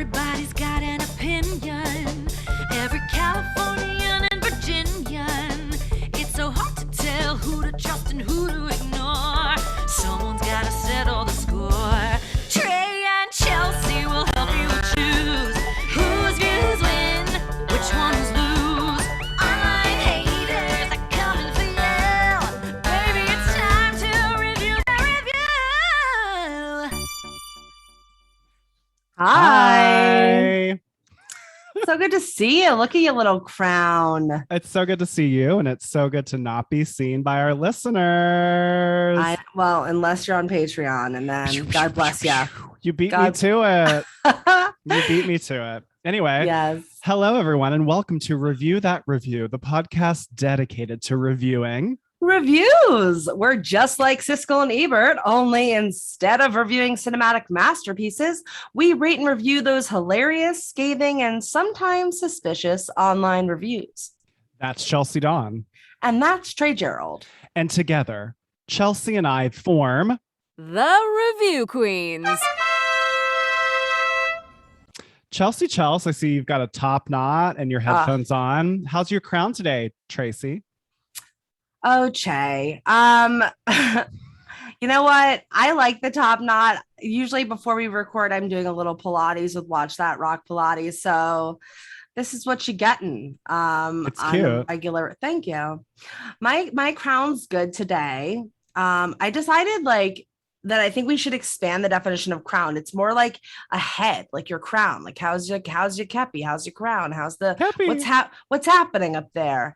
Everybody's got an opinion. Every Californian and Virginian. It's so hard to tell who to trust and who to ignore. Someone's gotta settle the score. Trey and Chelsey will help you choose whose views win, which ones lose. Online haters are coming for you. Baby, it's time to review the review. Hi. So good to see you. Look at your little crown. It's so good to see you, and it's so good to not be seen by our listeners. Well, unless you're on Patreon, and then God bless you. You beat me to it. You beat me to it. Anyway, Yes. hello, everyone, and welcome to Review That Review, the podcast dedicated to reviewing Reviews. We're just like Siskel and Ebert, only instead of reviewing cinematic masterpieces, we rate and review those hilarious, scathing, and sometimes suspicious online reviews. That's Chelsey Donn. And that's Trey Gerrald. And together, Chelsey and I form The Review Queens. Chelsey. I see you've got a top knot and your headphones on. How's your crown today, Tracy? Oh, Che. You know what? I like the top knot. Usually before we record, I'm doing a little Pilates with Watch That Rock Pilates. So this is what you're getting. It's on cute. a regular. Thank you. My crown's good today. I decided that I think we should expand the definition of crown. It's more like a head, like your crown. Like how's your kepi? How's your crown? How's the Kepi. what's happening up there?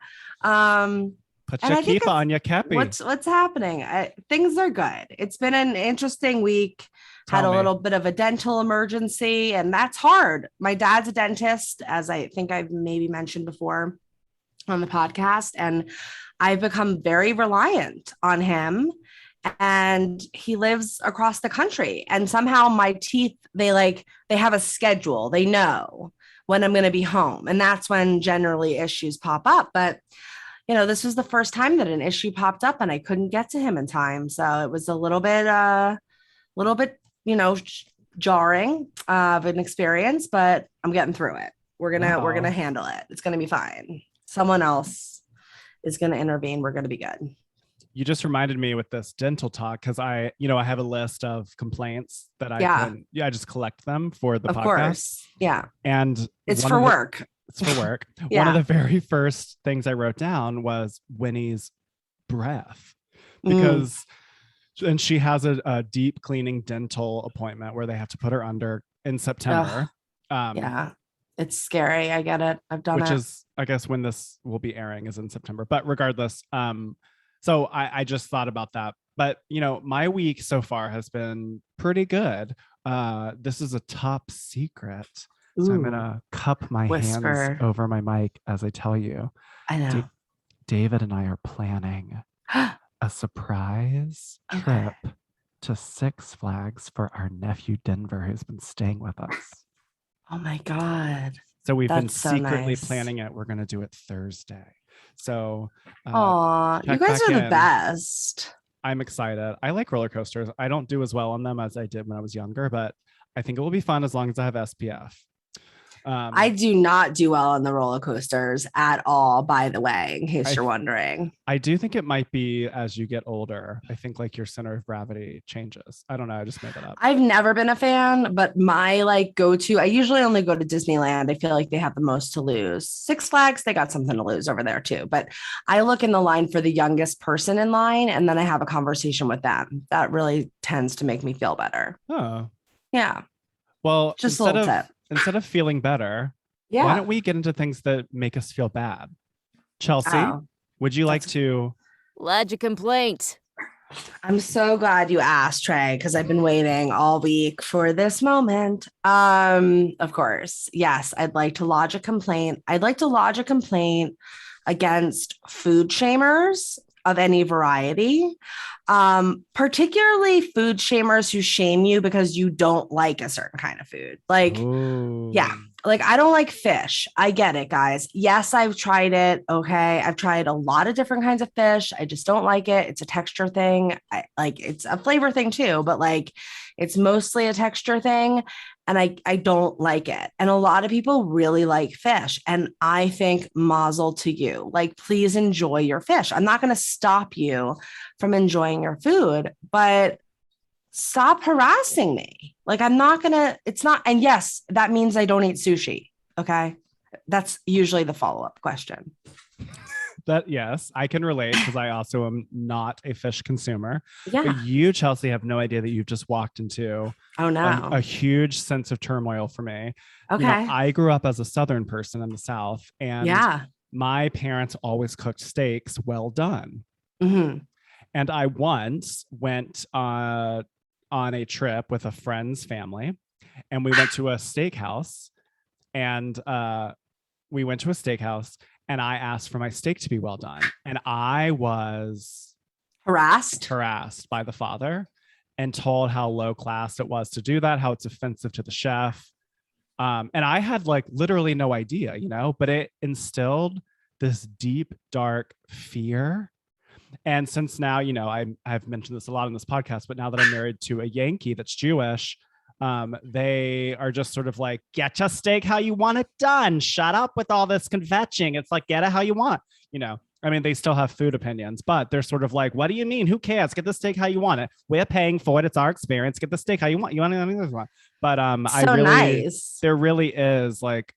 Put And your I think keeper on your kepi. What's happening? Things are good. It's been an interesting week. Tell Had a me. little bit of a dental emergency, and that's hard. My dad's a dentist, as I think I've maybe mentioned before on the podcast, and I've become very reliant on him. And he lives across the country, and somehow my teeth, they have a schedule. They know when I'm going to be home, and that's when generally issues pop up. But this was the first time that an issue popped up and I couldn't get to him in time. So it was a little bit, jarring of an experience, but I'm getting through it. We're going to handle it. It's going to be fine. Someone else is going to intervene. We're going to be good. You just reminded me with this dental talk, because I have a list of complaints that I just collect them for the podcast. Of course. Yeah. And It's for work. It's for work. Yeah. One of the very first things I wrote down was Winnie's breath, because and she has a deep cleaning dental appointment where they have to put her under in September. Yeah, it's scary. I get it. I've done it. Which is, I guess, when this will be airing is in September. But regardless, so I just thought about that. But my week so far has been pretty good. This is a top secret. So I'm going to cup my hands over my mic as I tell you. I know. David and I are planning a surprise trip to Six Flags for our nephew Denver, who's been staying with us. Oh my God. So we've been so secretly nice. planning it. We're going to do it Thursday. So you guys are the best. I'm excited. I like roller coasters. I don't do as well on them as I did when I was younger, but I think it will be fun as long as I have SPF. I do not do well on the roller coasters at all, by the way, in case you're wondering. I do think it might be as you get older. I think your center of gravity changes. I don't know. I just made that up. I've never been a fan, but my go-to, I usually only go to Disneyland. I feel like they have the most to lose. Six Flags, they got something to lose over there too. But I look in the line for the youngest person in line, and then I have a conversation with them. That really tends to make me feel better. Oh. Yeah. Well, Just a little tip. Instead of feeling better, Yeah. why don't we get into things that make us feel bad? Chelsey, would you like to Lodge a complaint. I'm so glad you asked, Trey, because I've been waiting all week for this moment. Of course, yes, I'd like to lodge a complaint. I'd like to lodge a complaint against food shamers of any variety, particularly food shamers who shame you because you don't like a certain kind of food. like, I don't like fish. I get it, guys. Yes, I've tried it. Okay. I've tried a lot of different kinds of fish. I just don't like it. It's a texture thing. It's a flavor thing too, but like it's mostly a texture thing. And I don't like it. And a lot of people really like fish. And I think mazel to you. Like, please enjoy your fish. I'm not going to stop you from enjoying your food, but stop harassing me. Like, I'm not going to, it's not. And yes, that means I don't eat sushi. Okay. That's usually the follow-up question. That, yes, I can relate because I also am not a fish consumer. Yeah. But you, Chelsey, have no idea that you've just walked into a huge sense of turmoil for me. Okay. You know, I grew up as a Southern person in the South, and my parents always cooked steaks well done. Mm-hmm. And I once went on a trip with a friend's family, and we went to a steakhouse, and and I asked for my steak to be well done. And I was harassed by the father and told how low class it was to do that, how it's offensive to the chef. And I had like literally no idea, you know, but it instilled this deep, dark fear. And since now, you know, I've mentioned this a lot in this podcast, but now that I'm married to a Yankee that's Jewish, they are just sort of like, get your steak how you want it done. Shut up with all this confetching. It's like, get it how you want. You know, I mean, they still have food opinions, but they're sort of like, what do you mean? Who cares? Get the steak how you want it. We're paying for it. It's our experience. Get the steak how you want. You want anything? But there really is like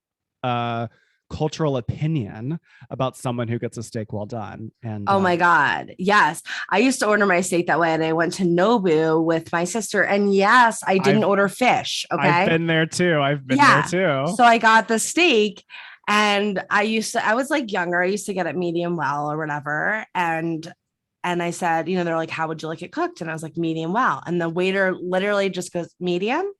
cultural opinion about someone who gets a steak well done. And oh my God. Yes. I used to order my steak that way. And I went to Nobu with my sister. And yes, I didn't order fish. Okay. I've been there too. There too. So I got the steak, and I was like younger. I used to get it medium well or whatever. And I said, you know, they're like, how would you like it cooked? And I was like, medium well. And the waiter literally just goes, medium.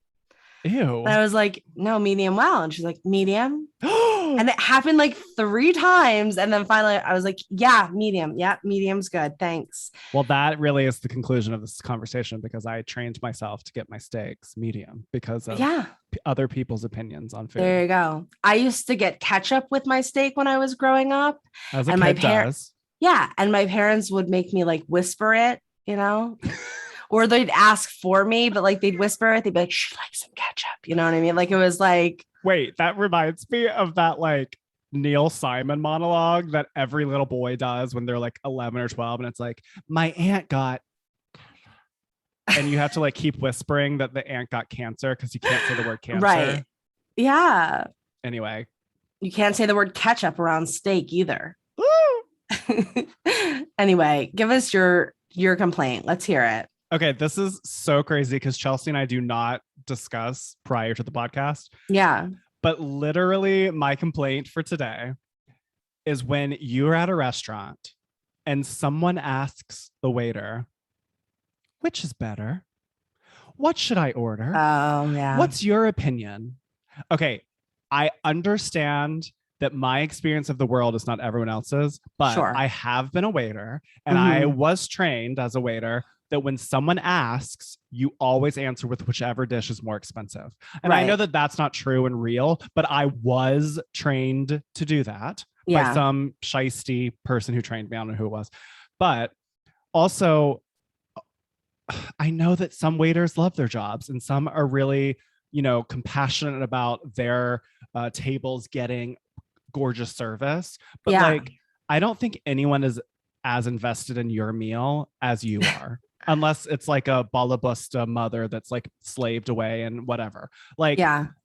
Ew. And I was like, no, medium well. And she's like, medium. And it happened like 3 times. And then finally I was like, yeah, medium. Yeah, medium's good. Thanks. Well, that really is the conclusion of this conversation, because I trained myself to get my steaks medium because of other people's opinions on food. There you go. I used to get ketchup with my steak when I was growing up. As a kid does. Yeah. And my parents would make me like whisper it, you know? Or they'd ask for me, but like they'd whisper it. They'd be like, she likes some ketchup. You know what I mean? Like it was like. Wait, that reminds me of that like Neil Simon monologue that every little boy does when they're like 11 or 12. And it's like, my aunt got. And you have to like keep whispering that the aunt got cancer because you can't say the word cancer. Right. Yeah. Anyway. You can't say the word ketchup around steak either. Anyway, give us your complaint. Let's hear it. Okay, this is so crazy because Chelsey and I do not discuss prior to the podcast. Yeah. But literally my complaint for today is when you're at a restaurant and someone asks the waiter, which is better? What should I order? Oh, yeah. What's your opinion? Okay, I understand that my experience of the world is not everyone else's, but I have been a waiter and I was trained as a waiter that when someone asks, you always answer with whichever dish is more expensive. And I know that that's not true and real, but I was trained to do that by some shiesty person who trained me. I don't know who it was. But also, I know that some waiters love their jobs and some are really, you know, compassionate about their tables getting gorgeous service. But like, I don't think anyone is as invested in your meal as you are. Unless it's like a balabusta mother that's like slaved away and whatever. Like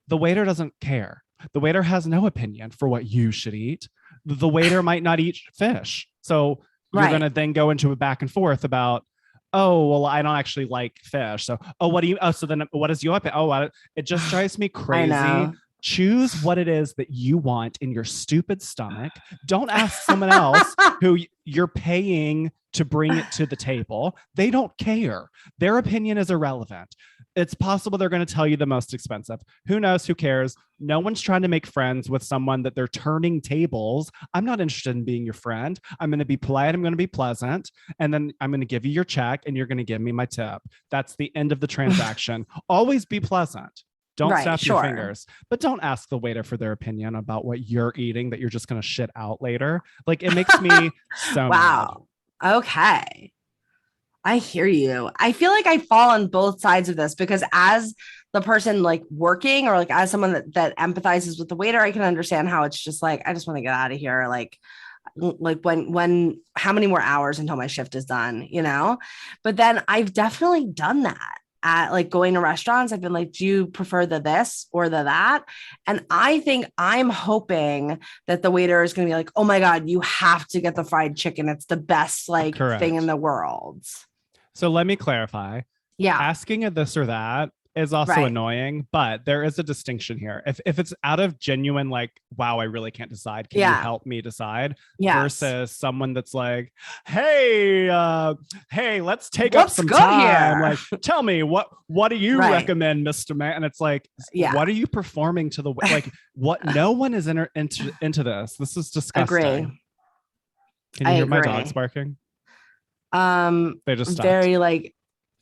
the waiter doesn't care. The waiter has no opinion for what you should eat. The waiter might not eat fish. So you're going to then go into a back and forth about, oh, well, I don't actually like fish. So, so then what is your opinion? Oh, it just drives me crazy. Choose what it is that you want in your stupid stomach. Don't ask someone else who you're paying to bring it to the table. They don't care. Their opinion is irrelevant. It's possible they're going to tell you the most expensive. Who knows? Who cares? No one's trying to make friends with someone that they're turning tables. I'm not interested in being your friend. I'm going to be polite. I'm going to be pleasant. And then I'm going to give you your check and you're going to give me my tip. That's the end of the transaction. Always be pleasant. Don't Right, snap your sure. fingers, but don't ask the waiter for their opinion about what you're eating that you're just going to shit out later. Like, it makes me so mad. Wow. Okay. I hear you. I feel like I fall on both sides of this because as the person like working or like as someone that empathizes with the waiter, I can understand how it's just like, I just want to get out of here. Like when, how many more hours until my shift is done, you know? But then I've definitely done that at like going to restaurants. I've been like, do you prefer the this or the that? And I think I'm hoping that the waiter is going to be like, oh my God, you have to get the fried chicken. It's the best like Correct. thing in the world. So let me clarify. Yeah. Asking a this or that is also Right. annoying, but there is a distinction here. If it's out of genuine, like, wow, I really can't decide. Can you Yeah. help me decide? Yes. Versus someone that's like, hey, let's take What's up some good time. here? Like, tell me what do you Right. recommend, Mr. Man? And it's like, Yeah. what are you performing to the like? What? No one is into this. This is disgusting. Agree. Can you I hear my agree. dogs barking? They just stopped. Very like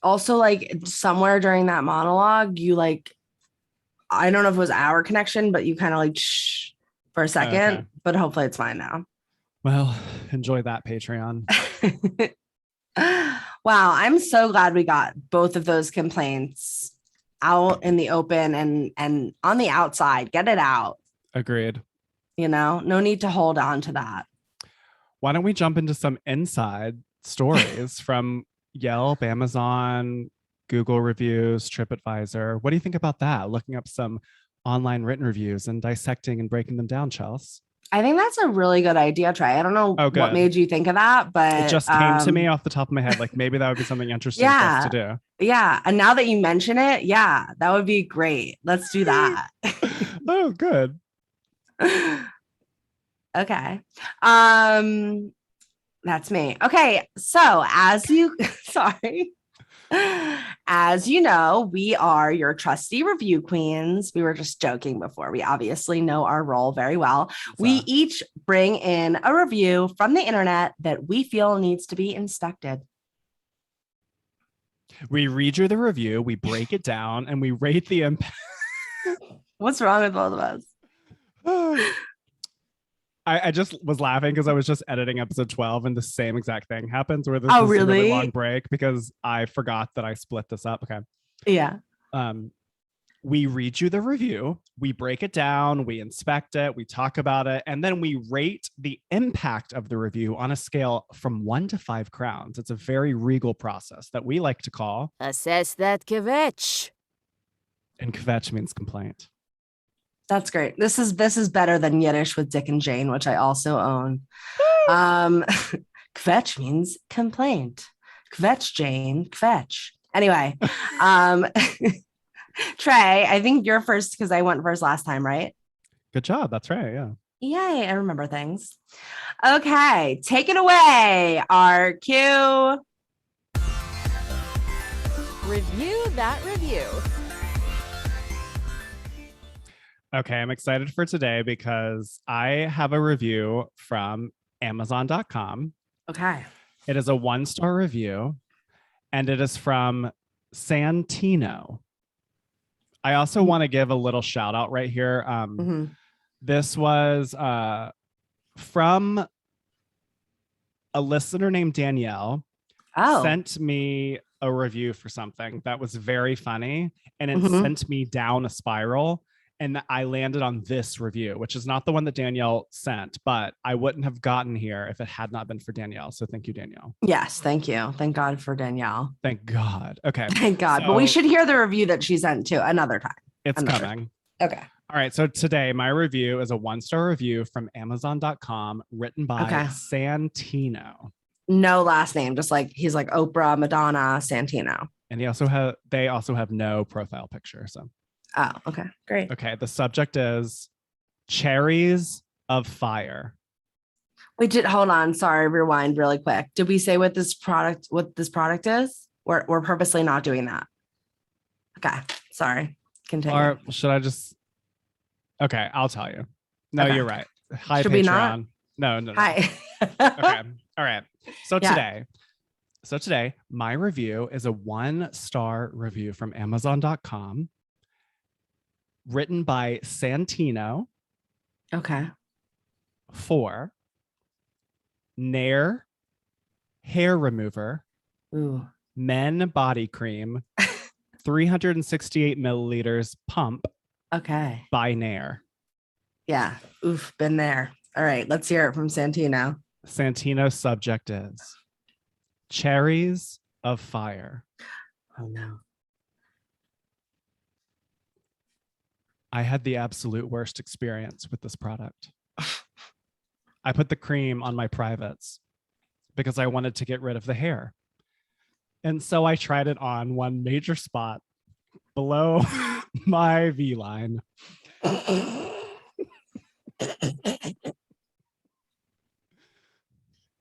also like somewhere during that monologue you like I don't know if it was our connection but you kind of like shh for a second. Okay. But hopefully it's fine now. Well, enjoy that, Patreon. Wow, I'm so glad we got both of those complaints out in the open and on the outside. Get it out. Agreed. You know, no need to hold on to that. Why don't we jump into some inside stories from Yelp, Amazon, Google reviews, TripAdvisor? What do you think about that? Looking up some online written reviews and dissecting and breaking them down, Chelsey. I think that's a really good idea, Trey. I don't know what good. made you think of that, but It just came to me off the top of my head. Like maybe that would be something interesting for us to do. Yeah. And now that you mention it, yeah, that would be great. Let's do that. Oh, good. Okay. That's me. Okay. So as you as you know, we are your trusty review queens. We were just joking before. We obviously know our role very well. We each bring in a review from the internet that we feel needs to be inspected. We read you the review, we break it down, and we rate the impact. What's wrong with both of us? I just was laughing because I was just editing episode 12 and the same exact thing happens where there's Oh, this really really? long break because I forgot that I split this up. Okay. Yeah. We read you the review, we break it down, we inspect it, we talk about it, and then we rate the impact of the review on a scale from 1 to 5 crowns. It's a very regal process that we like to call Assess that kvetch. and kvetch means complaint. That's great. This is better than Yiddish with Dick and Jane, which I also own. Kvetch means complaint. Kvetch Jane, kvetch. Anyway, Trey, I think you're first because I went first last time, right? Good job. That's right. Yeah. Yay, I remember things. Okay, take it away, RQ. Review that review. Okay, I'm excited for today because I have a review from Amazon.com. Okay. It is a 1-star review, and it is from Santino. I also want to give a little shout out right here. This was from a listener named Danielle. Sent me a review for something that was very funny, and it sent me down a spiral. And I landed on this review, which is not the one that Danielle sent, but I wouldn't have gotten here if it had not been for Danielle. So thank you, Danielle. Yes, thank you. Thank God for Danielle. Thank God. Okay. Thank God. So, but we should hear the review that she sent too another time. It's coming. Okay. All right. So today, my review is a 1-star review from Amazon.com written by Santino. No last name, just like he's like Oprah, Madonna, Santino. And they also have no profile picture. So. Oh, okay, great. Okay, the subject is cherries of fire. Hold on. Sorry, rewind really quick. Did we say what this product is? We're purposely not doing that. Okay, sorry. Continue. Or should I just? Okay, I'll tell you. No, Okay. You're right. Hi, Should Patreon. we not? No. Hi. Okay. All right. So Yeah. today, my review is a 1-star review from Amazon.com. written by Santino. Okay. 4, Nair hair remover, Ooh. men body cream, 368 milliliters pump Okay. by Nair. Yeah. Oof. Been there. All right. Let's hear it from Santino. Santino's subject is cherries of fire. Oh no. I had the absolute worst experience with this product. I put the cream on my privates because I wanted to get rid of the hair. And so I tried it on one major spot below my V line.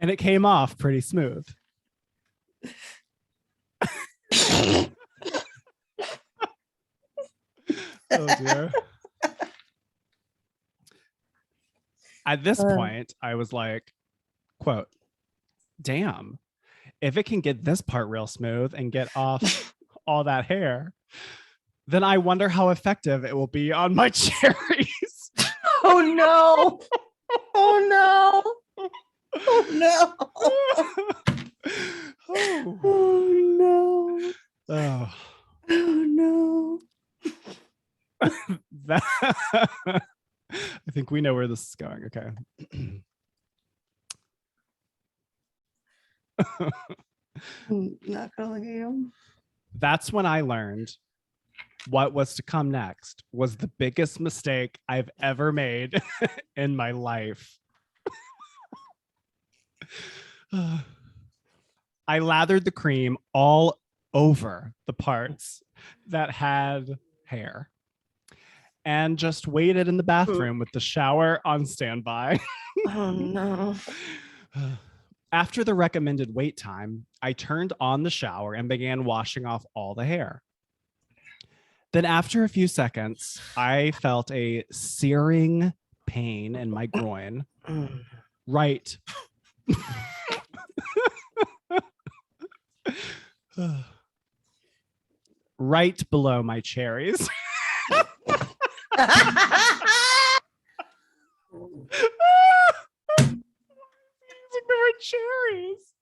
And it came off pretty smooth. Oh dear. At this point, I was like, quote, damn, if it can get this part real smooth and get off all that hair, then I wonder how effective it will be on my cherries. Oh no. Oh no. Oh no. Oh. Oh no. Oh. Oh no. That, I think we know where this is going. Okay. I'm not gonna look at you. That's when I learned what was to come next was the biggest mistake I've ever made in my life. I lathered the cream all over the parts that had hair and just waited in the bathroom with the shower on standby. Oh no. After the recommended wait time, I turned on the shower and began washing off all the hair. Then after a few seconds, I felt a searing pain in my groin, right right below my cherries. Using the word cherries.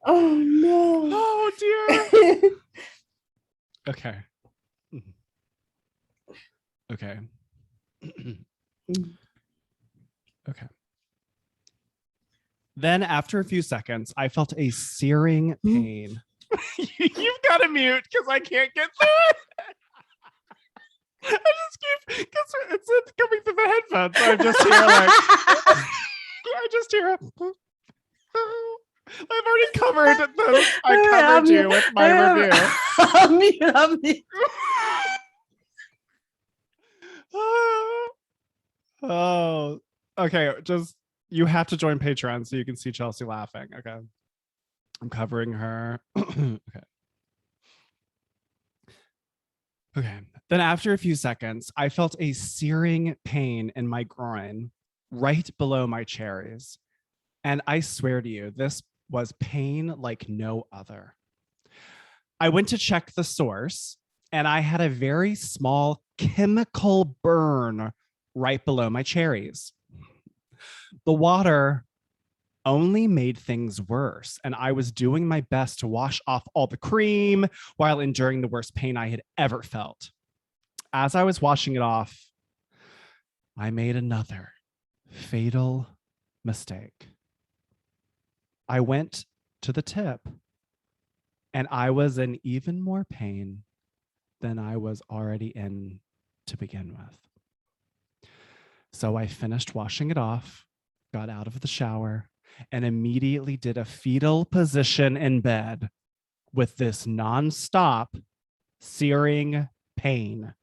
Oh no. Oh dear. Okay. Okay. Okay. Then after a few seconds, I felt a searing pain. You've got to mute because I can't get through it. I just keep, because it's coming through the headphones. So I just hear like, I just hear, I've already covered this. I covered you with my review. I'm mute. Oh, okay. Just, you have to join Patreon so you can see Chelsey laughing. Okay. I'm covering her. Okay. Okay. Then after a few seconds, I felt a searing pain in my groin right below my cherries. And I swear to you, this was pain like no other. I went to check the source and I had a very small chemical burn right below my cherries. The water only made things worse, and I was doing my best to wash off all the cream while enduring the worst pain I had ever felt. As I was washing it off, I made another fatal mistake. I went to the tip, and I was in even more pain than I was already in to begin with. So I finished washing it off, got out of the shower, and immediately did a fetal position in bed with this nonstop searing pain.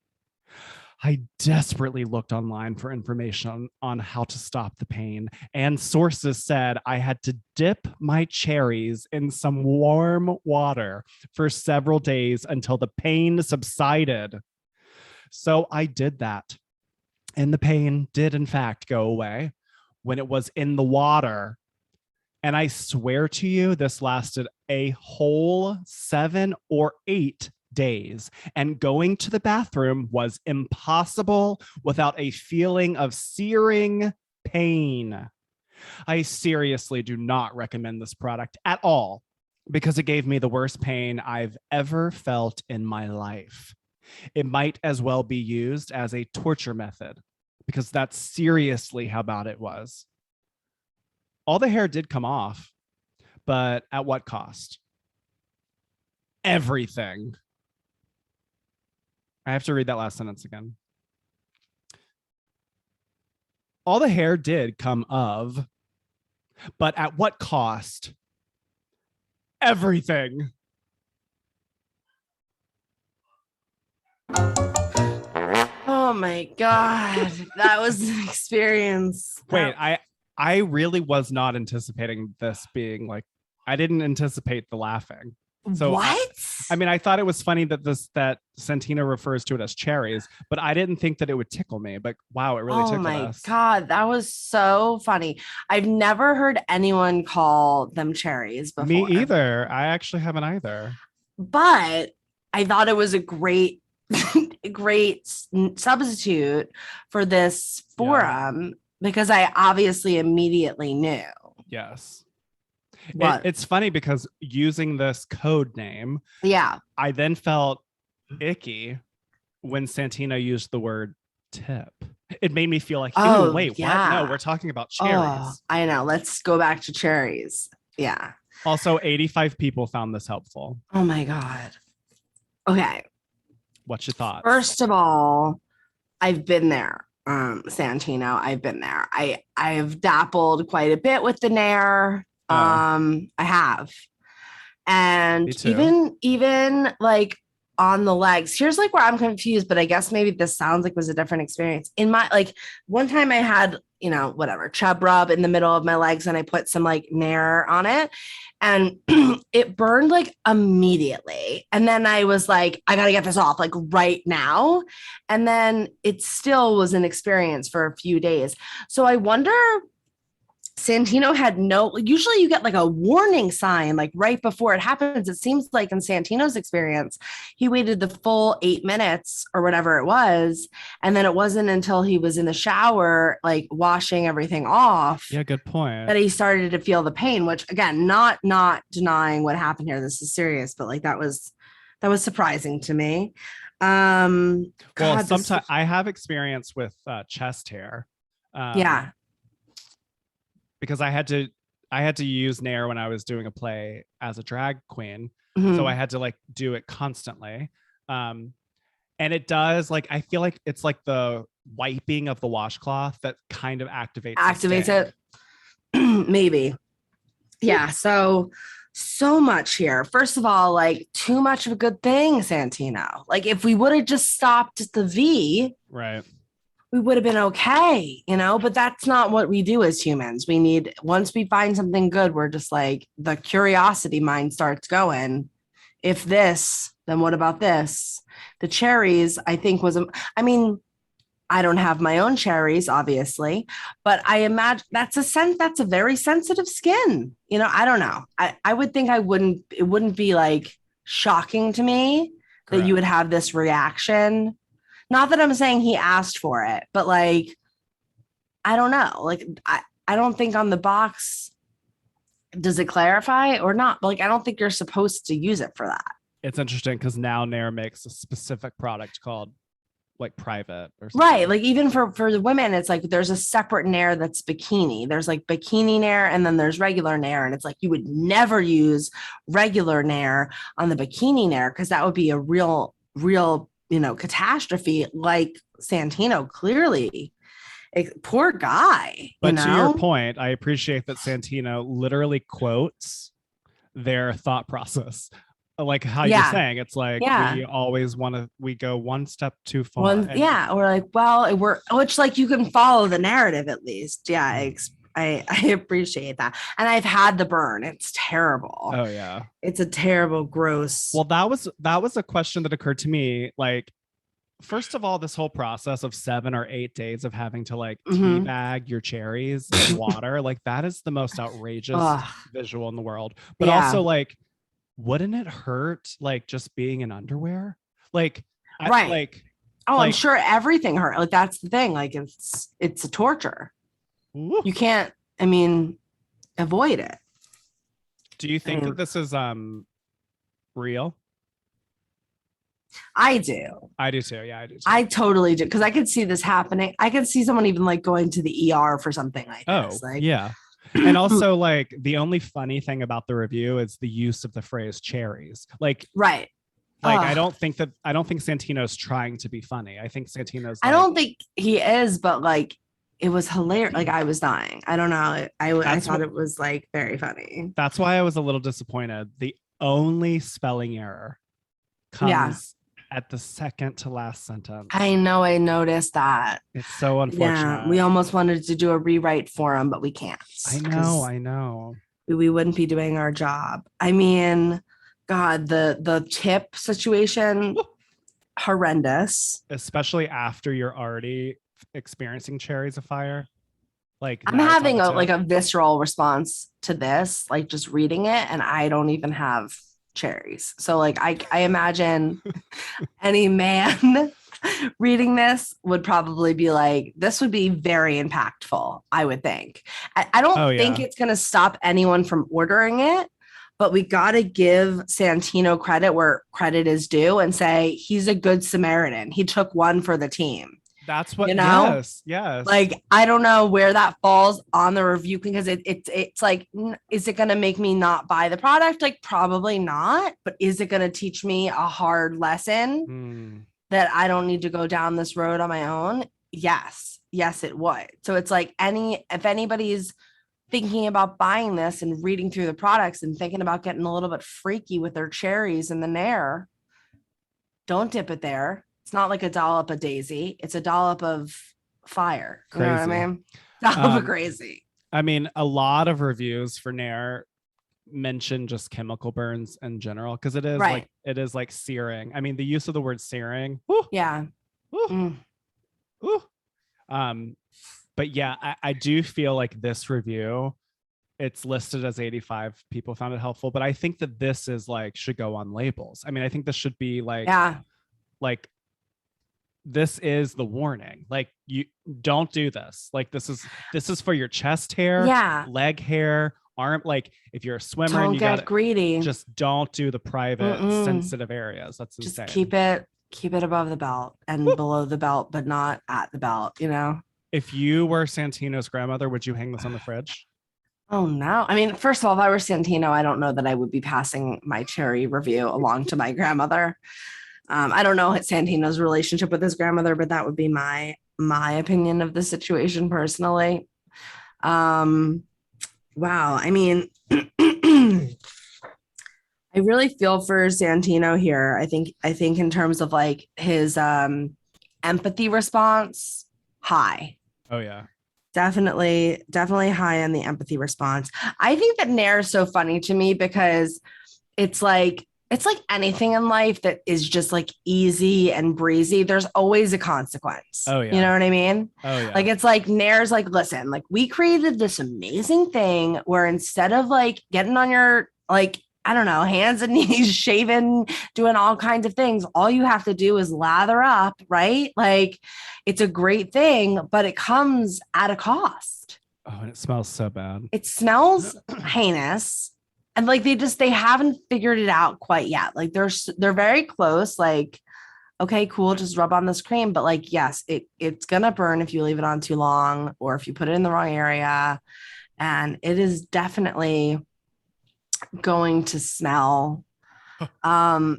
I desperately looked online for information on how to stop the pain, and sources said I had to dip my cherries in some warm water for several days until the pain subsided. So I did that, and the pain did in fact go away when it was in the water. And I swear to you, this lasted a whole 7 or 8 days, and going to the bathroom was impossible without a feeling of searing pain. I seriously do not recommend this product at all because it gave me the worst pain I've ever felt in my life. It might as well be used as a torture method because that's seriously how bad it was. All the hair did come off, but at what cost? Everything. I have to read that last sentence again. All the hair did come of, but at what cost? Everything. Oh my God. That was an experience. Wait, I really was not anticipating this being like, I didn't anticipate the laughing. So what? I mean, I thought it was funny that Santino refers to it as cherries, but I didn't think that it would tickle me. But wow, it really tickled us. Oh my God, that was so funny. I've never heard anyone call them cherries before. Me either. I actually haven't either. But I thought it was a great substitute for this forum because I obviously immediately knew. Yes. What? It's funny because using this code name, I then felt icky when Santino used the word tip. It made me feel like, wait, what? No, we're talking about cherries. Oh, I know. Let's go back to cherries. Yeah. Also, 85 people found this helpful. Oh my God. Okay. What's your thoughts? First of all, I've been there. Santino, I've been there. I've dappled quite a bit with the Nair. I have. And even like on the legs, here's like where I'm confused, but I guess maybe this sounds like it was a different experience. In my, like one time I had, whatever, chub rub in the middle of my legs and I put some like Nair on it and it burned like immediately. And then I was like, I got to get this off like right now. And then it still was an experience for a few days. So I wonder, Santino had usually you get like a warning sign like right before it happens. It seems like in Santino's experience, he waited the full 8 minutes or whatever it was. And then it wasn't until he was in the shower, like washing everything off. Yeah, good point. That he started to feel the pain, which again, not denying what happened here. This is serious, but like that was surprising to me. Sometimes I have experience with chest hair. Because I had to use Nair when I was doing a play as a drag queen. Mm-hmm. So I had to like do it constantly. And it does like, I feel like it's like the wiping of the washcloth that kind of activates it. Maybe. Yeah. So much here. First of all, like too much of a good thing, Santino. Like if we would have just stopped at the V. Right. We would have been okay, but that's not what we do as humans. Once we find something good, we're just like the curiosity mind starts going. If this, then what about this? The cherries, I think I don't have my own cherries, obviously, but I imagine that's a very sensitive skin. I don't know. I would think it wouldn't be like shocking to me that you would have this reaction. Not that I'm saying he asked for it, but like, I don't know. Like, I don't think on the box, does it clarify or not? Like, I don't think you're supposed to use it for that. It's interesting because now Nair makes a specific product called like private or something. Right. Like even for the women, it's like there's a separate Nair that's bikini. There's like bikini Nair and then there's regular Nair. And it's like you would never use regular Nair on the bikini Nair because that would be a real catastrophe like Santino clearly. Poor guy. But to your point, I appreciate that Santino literally quotes their thought process. Like how you're saying, it's like we always we go one step too far. We're like, well, which like you can follow the narrative at least. Yeah, I appreciate that. And I've had the burn. It's terrible. Oh yeah. It's a terrible, gross. Well, that was a question that occurred to me. Like, first of all, this whole process of 7 or 8 days of having to like teabag your cherries in water, like that is the most outrageous visual in the world. But also like, wouldn't it hurt like just being in underwear? Like, Right. like, I'm like, sure everything hurt. Like that's the thing. Like it's a torture. woo. You can't, I mean, avoid it. Do you think that this is real? I do. I do too. Yeah, I do too. I totally do. Because I could see this happening. I could see someone even like going to the ER for something like this. Like, yeah. And also, like, the only funny thing about the review is the use of the phrase cherries. Like, right. Like, I don't think Santino's trying to be funny. I think Santino's I don't think he is, but like it was hilarious. Like I was dying. I don't know. I thought it was like very funny. That's why I was a little disappointed. The only spelling error comes at the second to last sentence. I know. I noticed that. It's so unfortunate. Yeah, we almost wanted to do a rewrite for him, but we can't. I know. We wouldn't be doing our job. I mean, God, the tip situation, horrendous. Especially after you're already experiencing chariots of fire. Like I'm having a visceral response to this, like just reading it, and I don't even have cherries. So like I imagine any man reading this would probably be like, this would be very impactful, I would think. I don't think it's going to stop anyone from ordering it, but we got to give Santino credit where credit is due and say he's a good Samaritan. He took one for the team. That's what, you know? Yes. Like, I don't know where that falls on the review because it's like, is it going to make me not buy the product? Like, probably not. But is it going to teach me a hard lesson that I don't need to go down this road on my own? Yes, it would. So it's like if anybody's thinking about buying this and reading through the products and thinking about getting a little bit freaky with their cherries in the Nair, don't dip it there. It's not like a dollop of daisy. It's a dollop of fire. Crazy. You know what I mean? Dollop of crazy. I mean, a lot of reviews for Nair mention just chemical burns in general because it is like searing. I mean, the use of the word searing. Whoo, yeah. Whoo, whoo. But yeah, I do feel like this review, it's listed as 85 people found it helpful, but I think that this is like should go on labels. I mean, I think this should be like, like this is the warning. Like, you don't do this. Like, this is for your chest hair, leg hair, arm. Like, if you're a swimmer, don't and you get greedy. Just don't do the private sensitive areas. That's just insane. Keep it above the belt and below the belt, but not at the belt. You know. If you were Santino's grandmother, would you hang this on the fridge? Oh no! I mean, first of all, if I were Santino, I don't know that I would be passing my cherry review along to my grandmother. I don't know Santino's relationship with his grandmother, but that would be my opinion of the situation personally. Wow. I mean, I really feel for Santino here. I think in terms of like his empathy response, high. Oh yeah. Definitely high on the empathy response. I think that Nair is so funny to me because it's like anything in life that is just like easy and breezy. There's always a consequence. Oh yeah. You know what I mean? Oh yeah. Like, it's like Nair's like, listen, like we created this amazing thing where instead of like getting on your, like, I don't know, hands and knees, shaving, doing all kinds of things, all you have to do is lather up, right? Like, it's a great thing, but it comes at a cost. Oh, and it smells so bad. It smells heinous. And like they haven't figured it out quite yet. Like they're very close. Like, okay, cool, just rub on this cream. But like, yes, it's gonna burn if you leave it on too long or if you put it in the wrong area. And it is definitely going to smell. I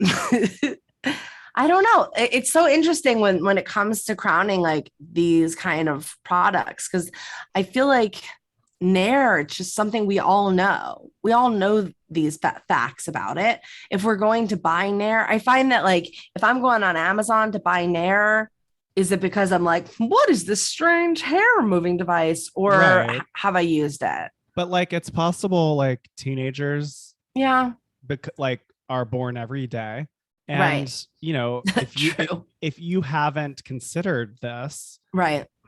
don't know. It's so interesting when it comes to crowning like these kind of products, because I feel like Nair, it's just something we all know. We all know these facts about it. If we're going to buy Nair, I find that like if I'm going on Amazon to buy is it because I'm like, what is this strange hair moving device, or have I used it? But like, it's possible like teenagers, like are born every day, and you know, if you haven't considered this,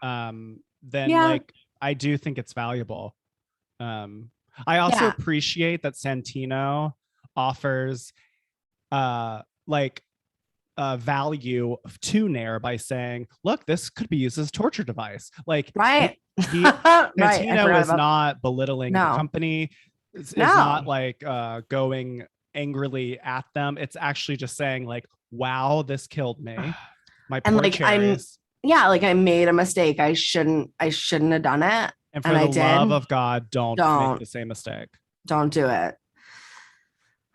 then like, I do think it's valuable. I also appreciate that Santino offers value to Nair by saying, look, this could be used as a torture device. Like, Right. Santino is not belittling the No. company. It's No. not like going angrily at them. It's actually just saying like, wow, this killed me. My And poor like cherries. I made a mistake. I shouldn't have done it. And for and the love of God, don't make the same mistake. Don't do it.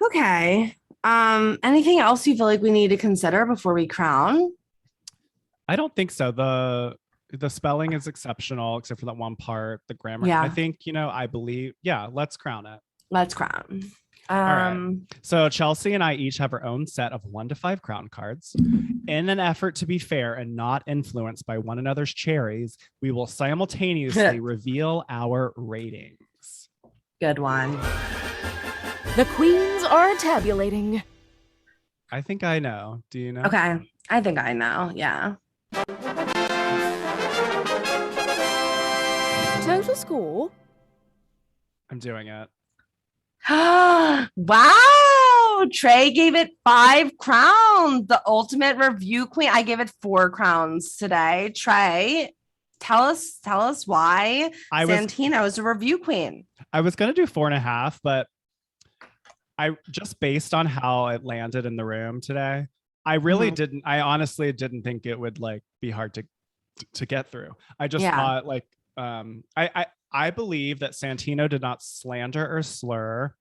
Okay. Anything else you feel like we need to consider before we crown? I don't think so. The spelling is exceptional, except for that one part, the grammar. Yeah. I think, I believe, let's crown it. Let's crown. All right. So Chelsey and I each have our own set of 1 to 5 crown cards. In an effort to be fair and not influenced by one another's cherries, we will simultaneously reveal our ratings. Good one. The queens are tabulating. I think I know. Do you know? Okay. I think I know. Yeah. Total score. I'm doing it. Wow. Trey gave it 5 crowns. The ultimate review queen. I gave it 4 crowns today. Trey, tell us why Santino is a review queen. I was going to do 4.5, but I just based on how it landed in the room today, I really didn't. I honestly didn't think it would like be hard to get through. I just thought like I believe that Santino did not slander or slur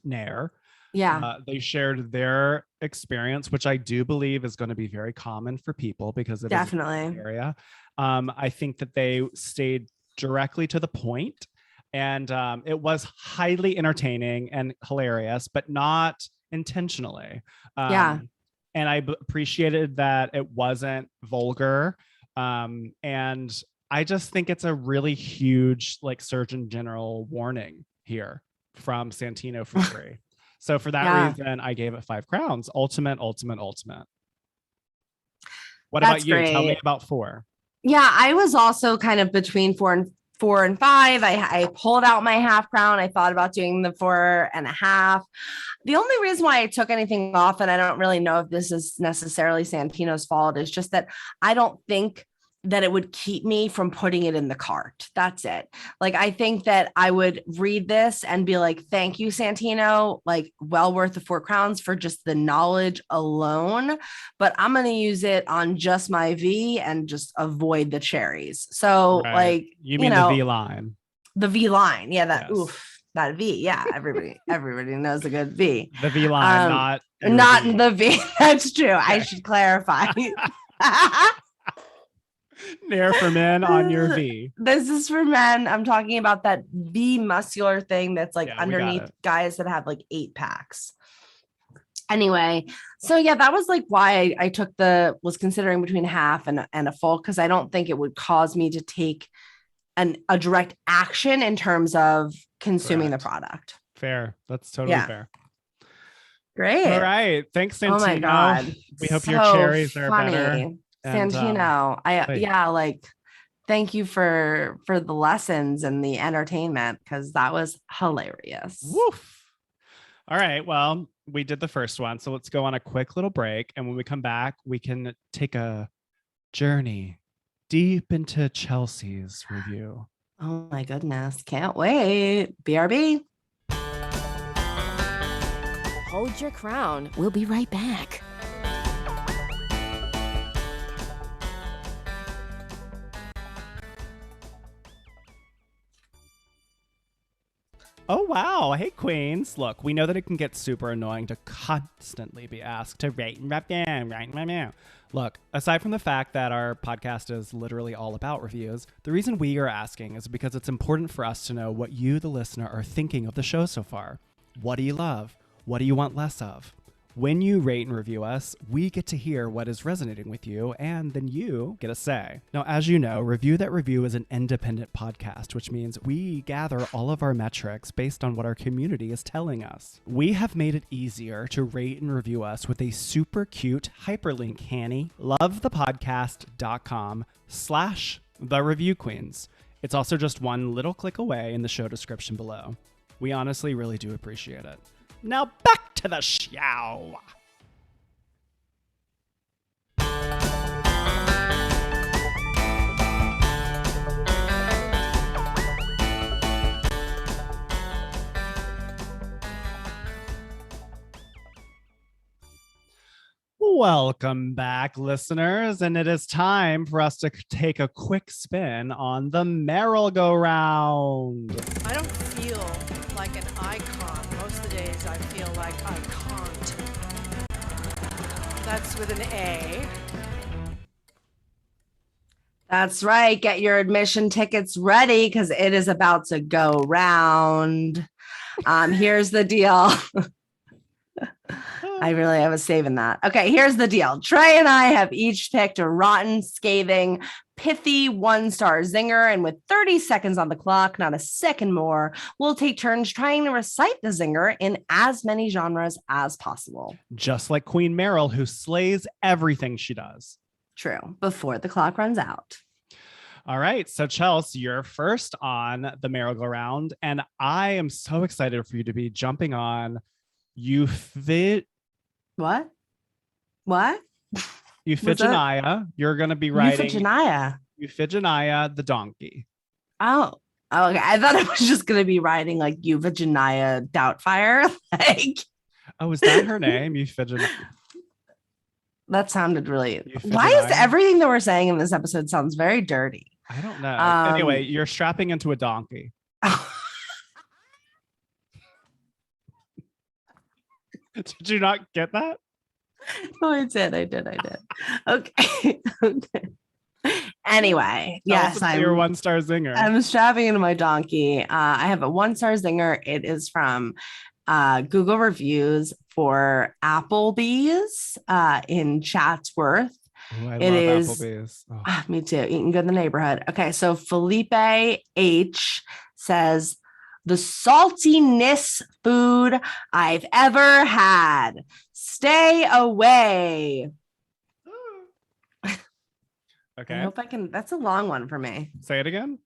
Nair. Yeah. They shared their experience, which I do believe is going to be very common for people because it definitely is an area. I think that they stayed directly to the point. And it was highly entertaining and hilarious, but not intentionally. And I appreciated that it wasn't vulgar. And I just think it's a really huge, like, Surgeon General warning here from Santino for free. So for that reason, I gave it 5 crowns. Ultimate. What about you? Tell me about 4. Yeah, I was also kind of between 4 and 5. I pulled out my half crown. I thought about doing the 4.5. The only reason why I took anything off, and I don't really know if this is necessarily Santino's fault, is just that I don't think that it would keep me from putting it in the cart. That's it. Like, I think that I would read this and be like, thank you, Santino, like, well worth the 4 crowns for just the knowledge alone, but I'm going to use it on just my V and just avoid the cherries. So like, you mean the V line. The V line. Yeah. That V. Yeah. Everybody knows a good V. The V line, not the V. That's true. Okay. I should clarify. Nair for Men on your V. This is for men. I'm talking about that V muscular thing that's like underneath guys that have like 8 packs. Anyway, so yeah, that was like why I was considering between half and a full, because I don't think it would cause me to take a direct action in terms of consuming the product. Fair. That's totally fair. Great. All right. Thanks, Santino. Oh my God. We hope your cherries are better. Santino, thank you for the lessons and the entertainment, because that was hilarious. Woof. All right, well, we did the first one, so let's go on a quick little break, and when we come back, we can take a journey deep into Chelsey's review. Oh my goodness, can't wait. BRB. Hold your crown. We'll be right back. Oh, wow. Hey, Queens. Look, we know that it can get super annoying to constantly be asked to rate and review. Look, aside from the fact that our podcast is literally all about reviews, the reason we are asking is because it's important for us to know what you, the listener, are thinking of the show so far. What do you love? What do you want less of? When you rate and review us, we get to hear what is resonating with you, and then you get a say. Now, as you know, Review That Review is an independent podcast, which means we gather all of our metrics based on what our community is telling us. We have made it easier to rate and review us with a super cute hyperlink handy, lovethepodcast.com/thereviewqueens. It's also just one little click away in the show description below. We honestly really do appreciate it. Now back to the show. Welcome back, listeners, and it is time for us to take a quick spin on the Meryl-Go-Round. I don't feel like an icon. Most of the days I feel like I can't. That's with an A. That's right. Get your admission tickets ready because it is about to go round. Here's the deal. I was saving that. Okay, here's the deal. Trey and I have each picked a rotten, scathing, pithy 1-star zinger, and with 30 seconds on the clock, not a second more, we'll take turns trying to recite the zinger in as many genres as possible. Just like Queen Meryl, who slays everything she does. True. Before the clock runs out. All right, so Chelsey, you're first on the Meryl-Go-Round, and I am so excited for you to be jumping on What? Euphigenia. You're going to be writing Euphigenia the donkey. Oh, okay. I thought I was just going to be writing like Euphigenia Doubtfire. Oh, is that her name? Euphigenia. That sounded really. Euphigenia? Why is everything that we're saying in this episode sounds very dirty? I don't know. Anyway, you're strapping into a donkey. Did you not get that? Oh, I did. Okay. Anyway, yes, I'm your 1-star zinger. I'm strapping into my donkey. I have a 1-star zinger. It is from Google reviews for Applebee's in Chatsworth. Ooh, I It love is- Applebee's. Oh. Me too. Eating good in the neighborhood. Okay, so Felipe H says, the saltiness food I've ever had. Stay away. Okay. I hope I can. That's a long one for me. Say it again.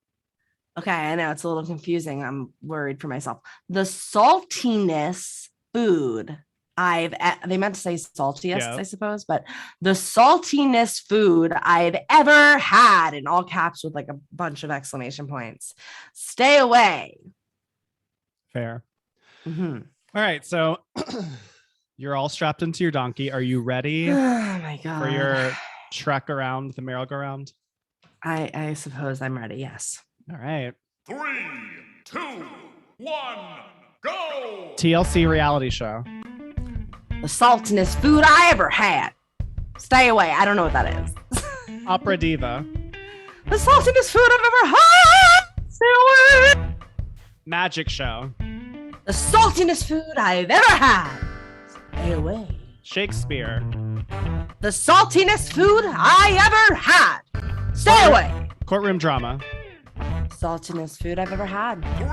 Okay, I know it's a little confusing. I'm worried for myself. The saltiness food they meant to say saltiest, Yeah. I suppose, but the saltiness food I've ever had, in all caps with like a bunch of exclamation points. Stay away. Fair. Mhm. All right, so you're all strapped into your donkey. Are you ready Oh my God. for your trek around the Meryl-Go-Round? I suppose I'm ready. Yes. All right. 3, 2, 1, go! TLC reality show. The saltiness food I ever had. Stay away. I don't know what that is. Opera diva. The saltiness food I've ever had. Stay away. Magic show. The saltiness food I've ever had. Stay away. Shakespeare. The saltiness food I ever had. Stay away. Courtroom drama. Saltiness food I've ever had. 3,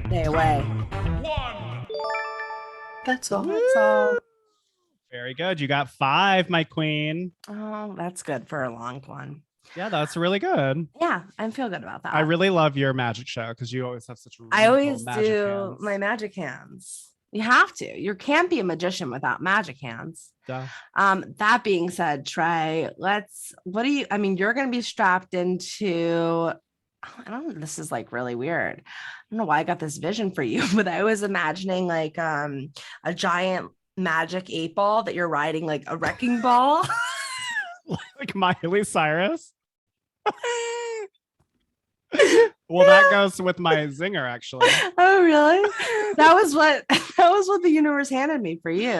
Stay away. 1. That's all. That's all. Very good. You got 5, my queen. Oh, that's good for a long one. Yeah, that's really good. Yeah, I feel good about that. I really love your magic show because you always have such. I always magic do hands. my magic hands. You have to. You can't be a magician without magic hands. Duh. That being said, Trey, you're going to be strapped into, I don't know, this is like really weird. I don't know why I got this vision for you, but I was imagining like a giant magic 8-ball that you're riding like a wrecking ball. Like Miley Cyrus. Well, that goes with my zinger, actually. Oh, really? That was what the universe handed me for you.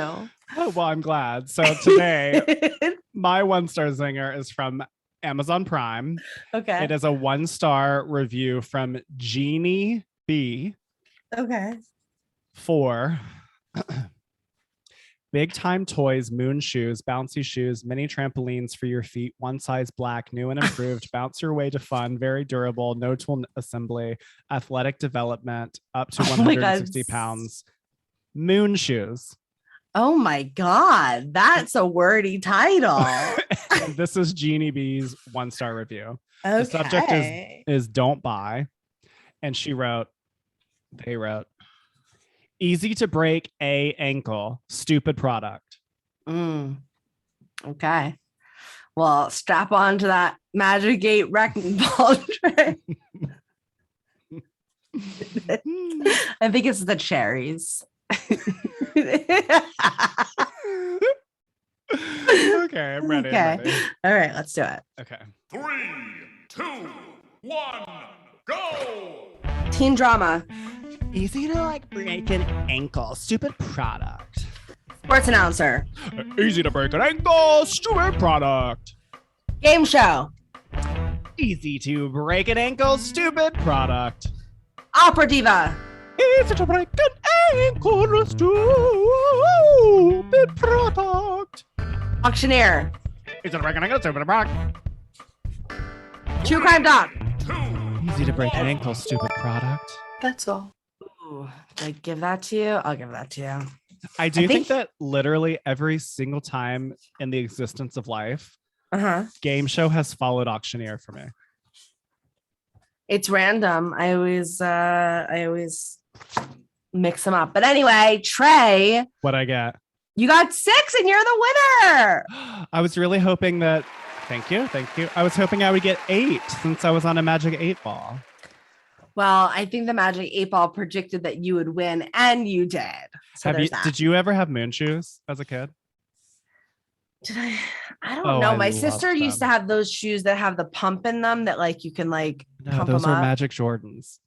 Oh, well, I'm glad. So today, my 1-star zinger is from Amazon Prime. Okay. It is a 1-star review from Jeannie B. Okay. for big time toys, moon shoes, bouncy shoes, mini trampolines for your feet, one size black, new and improved, bounce your way to fun, very durable, no tool assembly, athletic development, up to 160 pounds, moon shoes. Oh my God, that's a wordy title. And this is Jeannie B's 1-star review. Okay. The subject is don't buy. And they wrote, Easy to break a ankle. Stupid product. Okay. Well, strap on to that Magic 8 wrecking ball tray. I think it's the cherries. Okay, I'm ready. Okay. I'm ready. All right, let's do it. Okay. 3, 2, 1, go! Teen drama. Easy to like break an ankle. Stupid product. Sports announcer. Easy to break an ankle. Stupid product. Game show. Easy to break an ankle. Stupid product. Opera diva. Easy to break an ankle. Stupid product. Auctioneer. Easy to break an ankle. Stupid product. True crime doc. 2, Easy to break an ankle. Stupid product. That's all. Ooh, did I give that to you? I'll give that to you. I do think that literally every single time in the existence of life, game show has followed auctioneer for me. It's random. I always mix them up. But anyway, Trey, What I get. you got 6 and you're the winner. I was really hoping that. Thank you. I was hoping I would get 8 since I was on a Magic 8 ball. Well, I think the Magic 8 Ball predicted that you would win, and you did. So there's that. Did you ever have moon shoes as a kid? Did I? I don't Oh, know. I My loved sister used to them. have those shoes that have the pump in them that like you can like No, pump those them were up. Magic Jordans.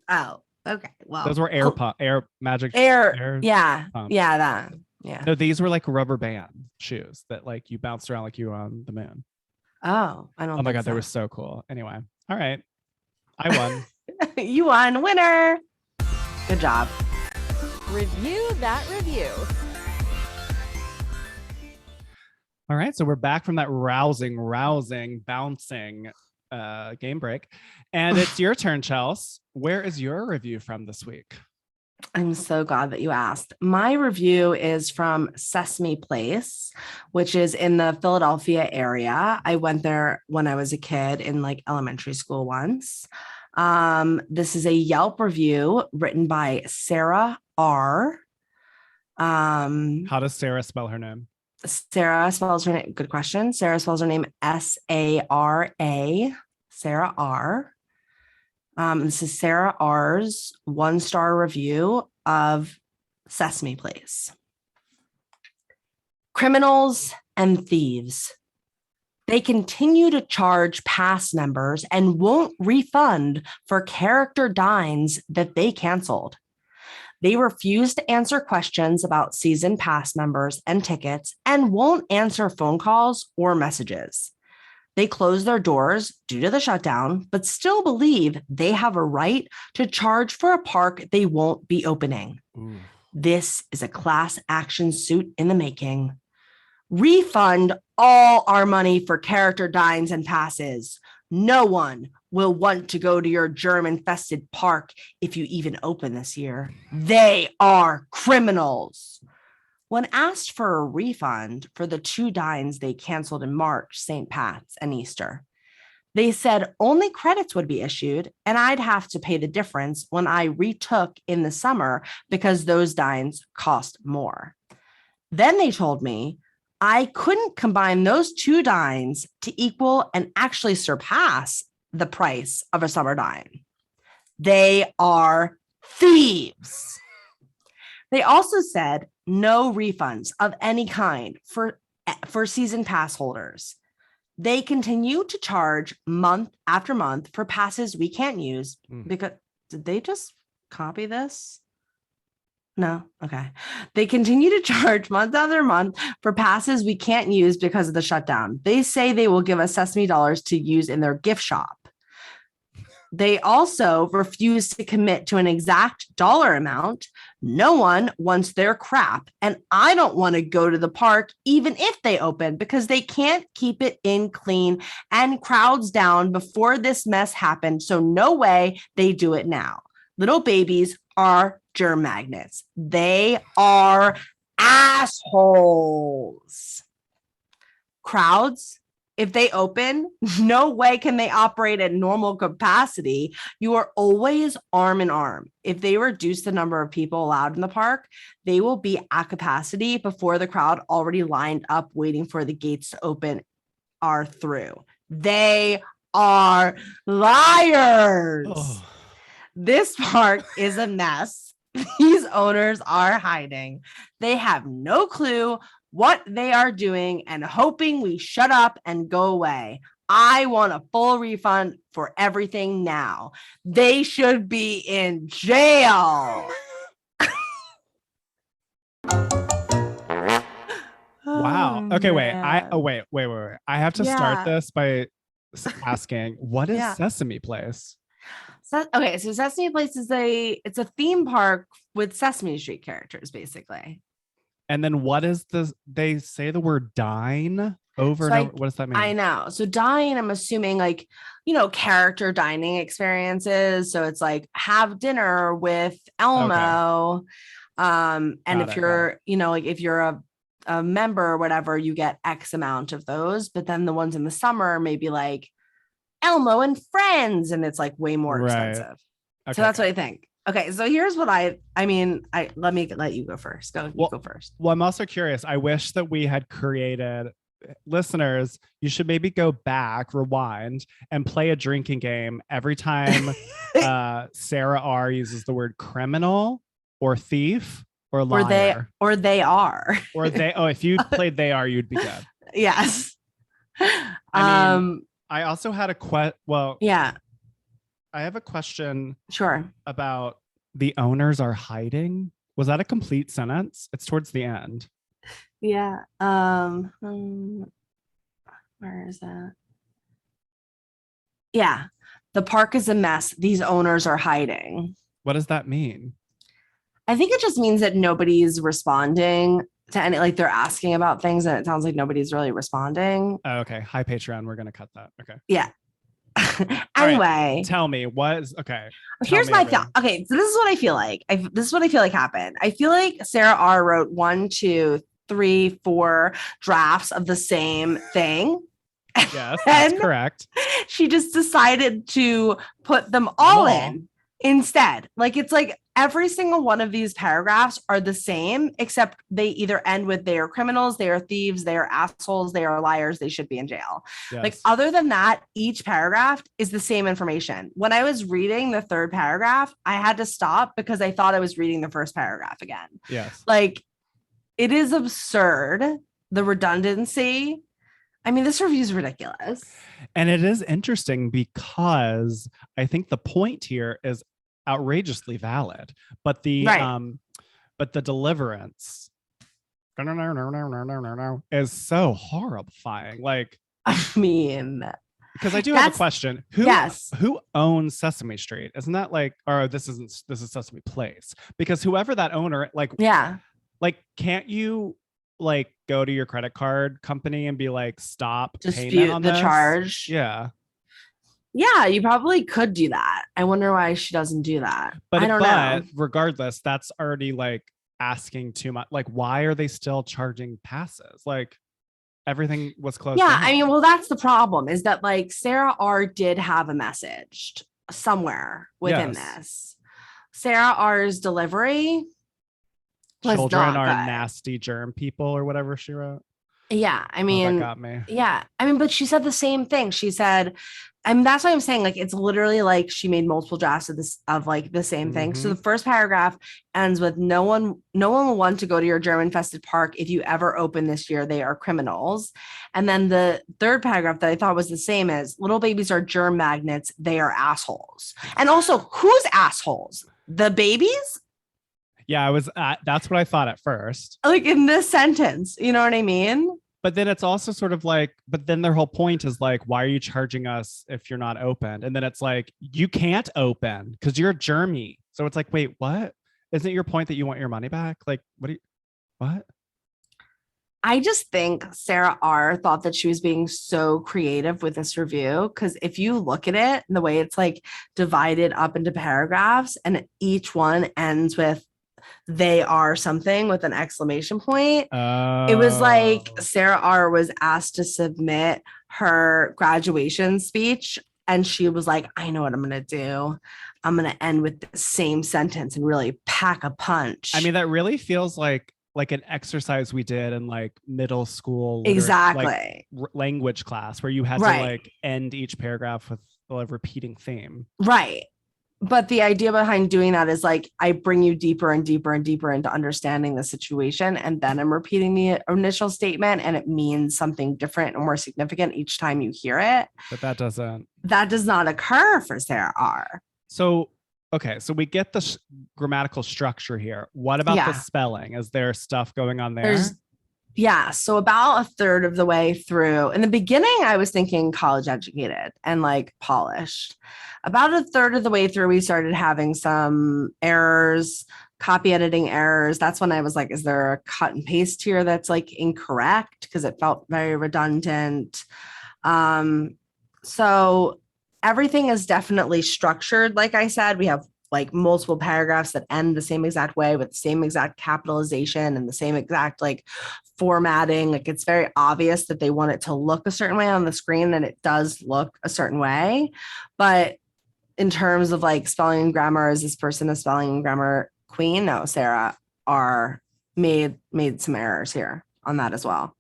Oh, okay. Well, Those were air magic. air. Yeah. pump. Yeah. That. Yeah. No, these were like rubber band shoes that like you bounced around like you were on the moon. Oh, I don't. Oh my think God, they so. were so cool. Anyway, all right. I won. You won, winner. Good job. Review that review. All right, so we're back from that rousing, bouncing game break. And it's your turn, Chelsey. Where is your review from this week? I'm so glad that you asked. My review is from Sesame Place, which is in the Philadelphia area. I went there when I was a kid in like elementary school once. This is a Yelp review written by Sarah R. How does Sarah spell her name? Sarah spells her name. Good question. Sarah spells her name S-A-R-A. Sarah R. This is Sarah R's 1-star review of Sesame Place. Criminals and thieves. They continue to charge pass members and won't refund for character dines that they canceled. They refuse to answer questions about season pass members and tickets and won't answer phone calls or messages. They close their doors due to the shutdown, but still believe they have a right to charge for a park they won't be opening. Ooh. This is a class action suit in the making. Refund all our money for character dines and passes. No one will want to go to your germ-infested park if you even open this year. They are criminals. When asked for a refund for the 2 dines they canceled in March, St. Pat's and Easter, they said only credits would be issued and I'd have to pay the difference when I retook in the summer because those dines cost more. Then they told me I couldn't combine those 2 dines to equal and actually surpass the price of a summer dine. They are thieves. They also said no refunds of any kind for season pass holders. They continue to charge month after month for passes we can't use because did they just copy this? No. Okay. They continue to charge month after month for passes we can't use because of the shutdown. They say they will give us Sesame dollars to use in their gift shop. They also refuse to commit to an exact dollar amount. No one wants their crap. And I don't want to go to the park, even if they open, because they can't keep it in clean and crowds down before this mess happened. So no way they do it now. Little babies are germ magnets. They are assholes. Crowds if they open, no way can they operate at normal capacity. You are always arm in arm. If they reduce the number of people allowed in the park, they will be at capacity before the crowd already lined up waiting for the gates to open are through. They are liars. Oh. This park is a mess. These owners are hiding. They have no clue what they are doing and hoping we shut up and go away. I want a full refund for everything now. They should be in jail. Wow. Okay, wait. Wait. I have to start this by asking, what is Sesame Place? So Sesame Place is it's a theme park with Sesame Street characters, basically. And then what is they say the word dine over and over. What does that mean? I know. So dine, I'm assuming like, character dining experiences. So it's like have dinner with Elmo. And if you're a member or whatever, you get X amount of those. But then the ones in the summer maybe like Elmo and Friends, and it's like way more expensive. Okay. So that's what I think. Okay, so here's what I let you go first. You go first. Well, I'm also curious. I wish that we had created, listeners, you should maybe go back, rewind, and play a drinking game every time Sarah R uses the word criminal or thief or liar. Or they are. If you played they are, you'd be good. Yes. I also had a I have a question. Sure. About the owners are hiding. Was that a complete sentence? It's towards the end. Yeah. Where is that? Yeah. The park is a mess. These owners are hiding. What does that mean? I think it just means that nobody's responding to any, like they're asking about things and it sounds like nobody's really responding. Oh, okay. Hi, Patreon. We're going to cut that. Okay. Yeah. Anyway, right. Tell me okay. Here's my thought. Okay, so this is what I feel like. This is what I feel like happened. I feel like Sarah R wrote 1, 2, 3, 4 drafts of the same thing. Yes, that's correct. She just decided to put them all in instead. Like it's like every single one of these paragraphs are the same, except they either end with they are criminals, they are thieves, they are assholes, they are liars, they should be in jail. Yes. Like other than that, each paragraph is the same information. When I was reading the third paragraph, I had to stop because I thought I was reading the first paragraph again. Yes. Like it is absurd, the redundancy. I mean, this review is ridiculous. And it is interesting because I think the point here is outrageously valid, but the deliverance is so horrifying. Like, I mean, because I do have a question. Who owns Sesame Street? Isn't that like, or this is Sesame Place? Because whoever that owner, can't you like go to your credit card company and be like, stop dispute on the charge? Yeah, you probably could do that. I wonder why she doesn't do that. But I don't know. Regardless, that's already like asking too much. Like, why are they still charging passes? Like, everything was closed. Yeah, I mean, well, that's the problem is that like Sarah R did have a message somewhere within this. Sarah R's delivery was children not are good. Nasty germ people or whatever she wrote. Yeah, I mean, that got me. Yeah, I mean, but she said the same thing. She said, and that's why I'm saying like it's literally like she made multiple drafts of like the same thing. So the first paragraph ends with no one will want to go to your germ-infested park if you ever open this year. They are criminals. And then the third paragraph that I thought was the same is little babies are germ magnets. They are assholes. And also, who's assholes? The babies? Yeah, that's what I thought at first. Like in this sentence, you know what I mean? But then it's also sort of like, but then their whole point is like, why are you charging us if you're not open? And then it's like, you can't open because you're germy. So it's like, wait, what? Isn't it your point that you want your money back? Like, what? I just think Sarah R thought that she was being so creative with this review. Because if you look at it, the way it's like divided up into paragraphs and each one ends with they are something with an exclamation point. It was like Sarah R was asked to submit her graduation speech, and she was like, I know what I'm going to do. I'm going to end with the same sentence and really pack a punch. I mean, that really feels like an exercise we did in like middle school exactly language class where you had to like end each paragraph with a repeating theme. Right. But the idea behind doing that is like, I bring you deeper and deeper and deeper into understanding the situation. And then I'm repeating the initial statement and it means something different and more significant each time you hear it. But that does not occur for Sarah R. So, okay. So we get the grammatical structure here. What about the spelling? Is there stuff going on there? So about a third of the way through, in the beginning, I was thinking college educated and like polished. About a third of the way through, we started having some errors, copy editing errors. That's when I was like, is there a cut and paste here that's like incorrect? Because it felt very redundant. So everything is definitely structured. Like I said, we have like multiple paragraphs that end the same exact way with the same exact capitalization and the same exact like formatting. Like it's very obvious that they want it to look a certain way on the screen, and it does look a certain way. But in terms of like spelling and grammar, is this person a spelling and grammar queen? No, Sarah R made some errors here on that as well.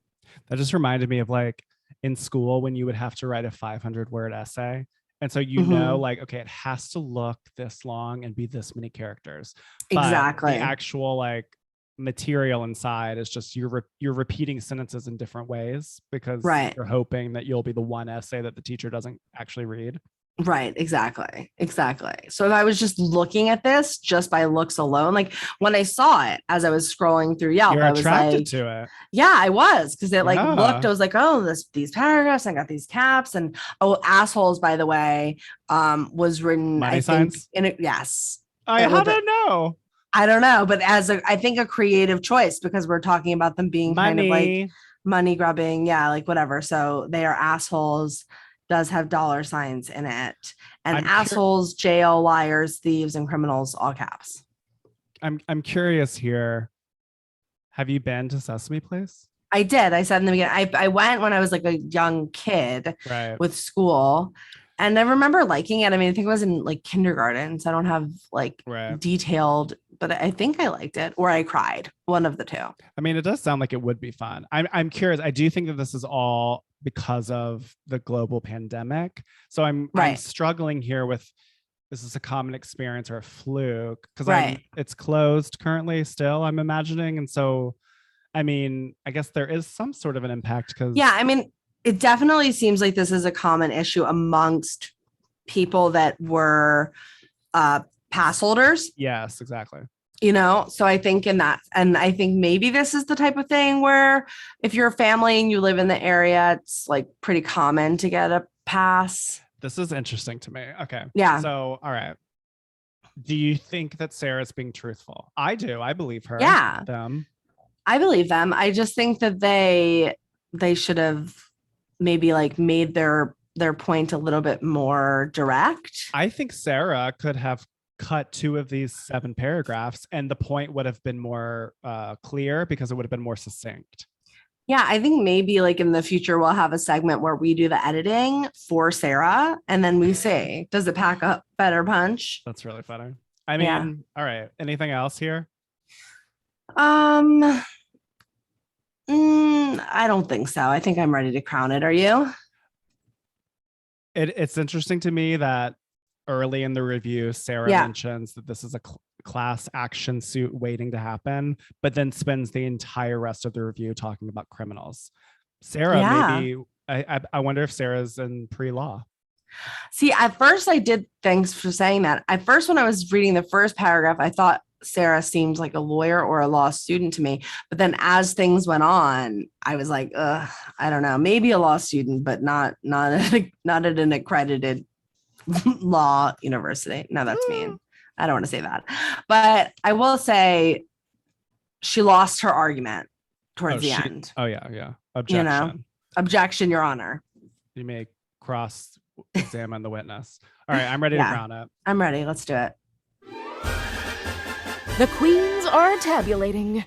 That just reminded me of like in school when you would have to write a 500-word essay. And so know, like, okay, it has to look this long and be this many characters. But exactly. the actual like material inside is just you're repeating sentences in different ways because you're hoping that you'll be the one essay that the teacher doesn't actually read. Right. Exactly. So if I was just looking at this just by looks alone, like when I saw it as I was scrolling through Yelp, I was attracted like, to it. Yeah, I was, because it like looked, I was like, oh, these paragraphs, I got these caps, and assholes, by the way, was written money signs in it. Yes. I don't know. I don't know, but I think a creative choice, because we're talking about them being kind of like money grubbing. Yeah. Like whatever. So they are assholes. Does have dollar signs in it, and assholes, jail, liars, thieves, and criminals, all caps. I'm curious here. Have you been to Sesame Place? I did. I said in the beginning, I went when I was like a young kid with school, and I remember liking it. I mean, I think it was in like kindergarten, so I don't have like detailed, but I think I liked it, or I cried. One of the two. I mean, it does sound like it would be fun. I'm curious. I do think that this is all because of the global pandemic. So I'm struggling here with, is this a common experience or a fluke? Because it's closed currently still, I'm imagining. And so, I mean, I guess there is some sort of an impact because I mean, it definitely seems like this is a common issue amongst people that were pass holders. Yes, exactly. So I think I think maybe this is the type of thing where if you're a family and you live in the area, it's like pretty common to get a pass. This is interesting to me. Okay. Yeah. So, all right. Do you think that Sarah's being truthful? I do. I believe her. Yeah. Them. I believe them. I just think that they should have maybe like made their point a little bit more direct. I think Sarah could have cut 2 of these 7 paragraphs and the point would have been more clear because it would have been more succinct. Yeah, I think maybe like in the future we'll have a segment where we do the editing for Sarah and then we say, does it pack up better punch? That's really funny. I mean, all right. Anything else here? I don't think so. I think I'm ready to crown it. Are you? It's interesting to me that early in the review, Sarah mentions that this is a class action suit waiting to happen, but then spends the entire rest of the review talking about criminals. Sarah, maybe, I wonder if Sarah's in pre-law. See, at first I did, thanks for saying that. At first, when I was reading the first paragraph, I thought Sarah seems like a lawyer or a law student to me. But then as things went on, I was like, I don't know, maybe a law student, but not at an accredited law university. No, that's mean. I don't want to say that. But I will say she lost her argument towards the end. Oh, yeah. Objection. Objection, Your Honor. You may cross-examine the witness. All right, I'm ready to crown it. I'm ready. Let's do it. The queens are tabulating.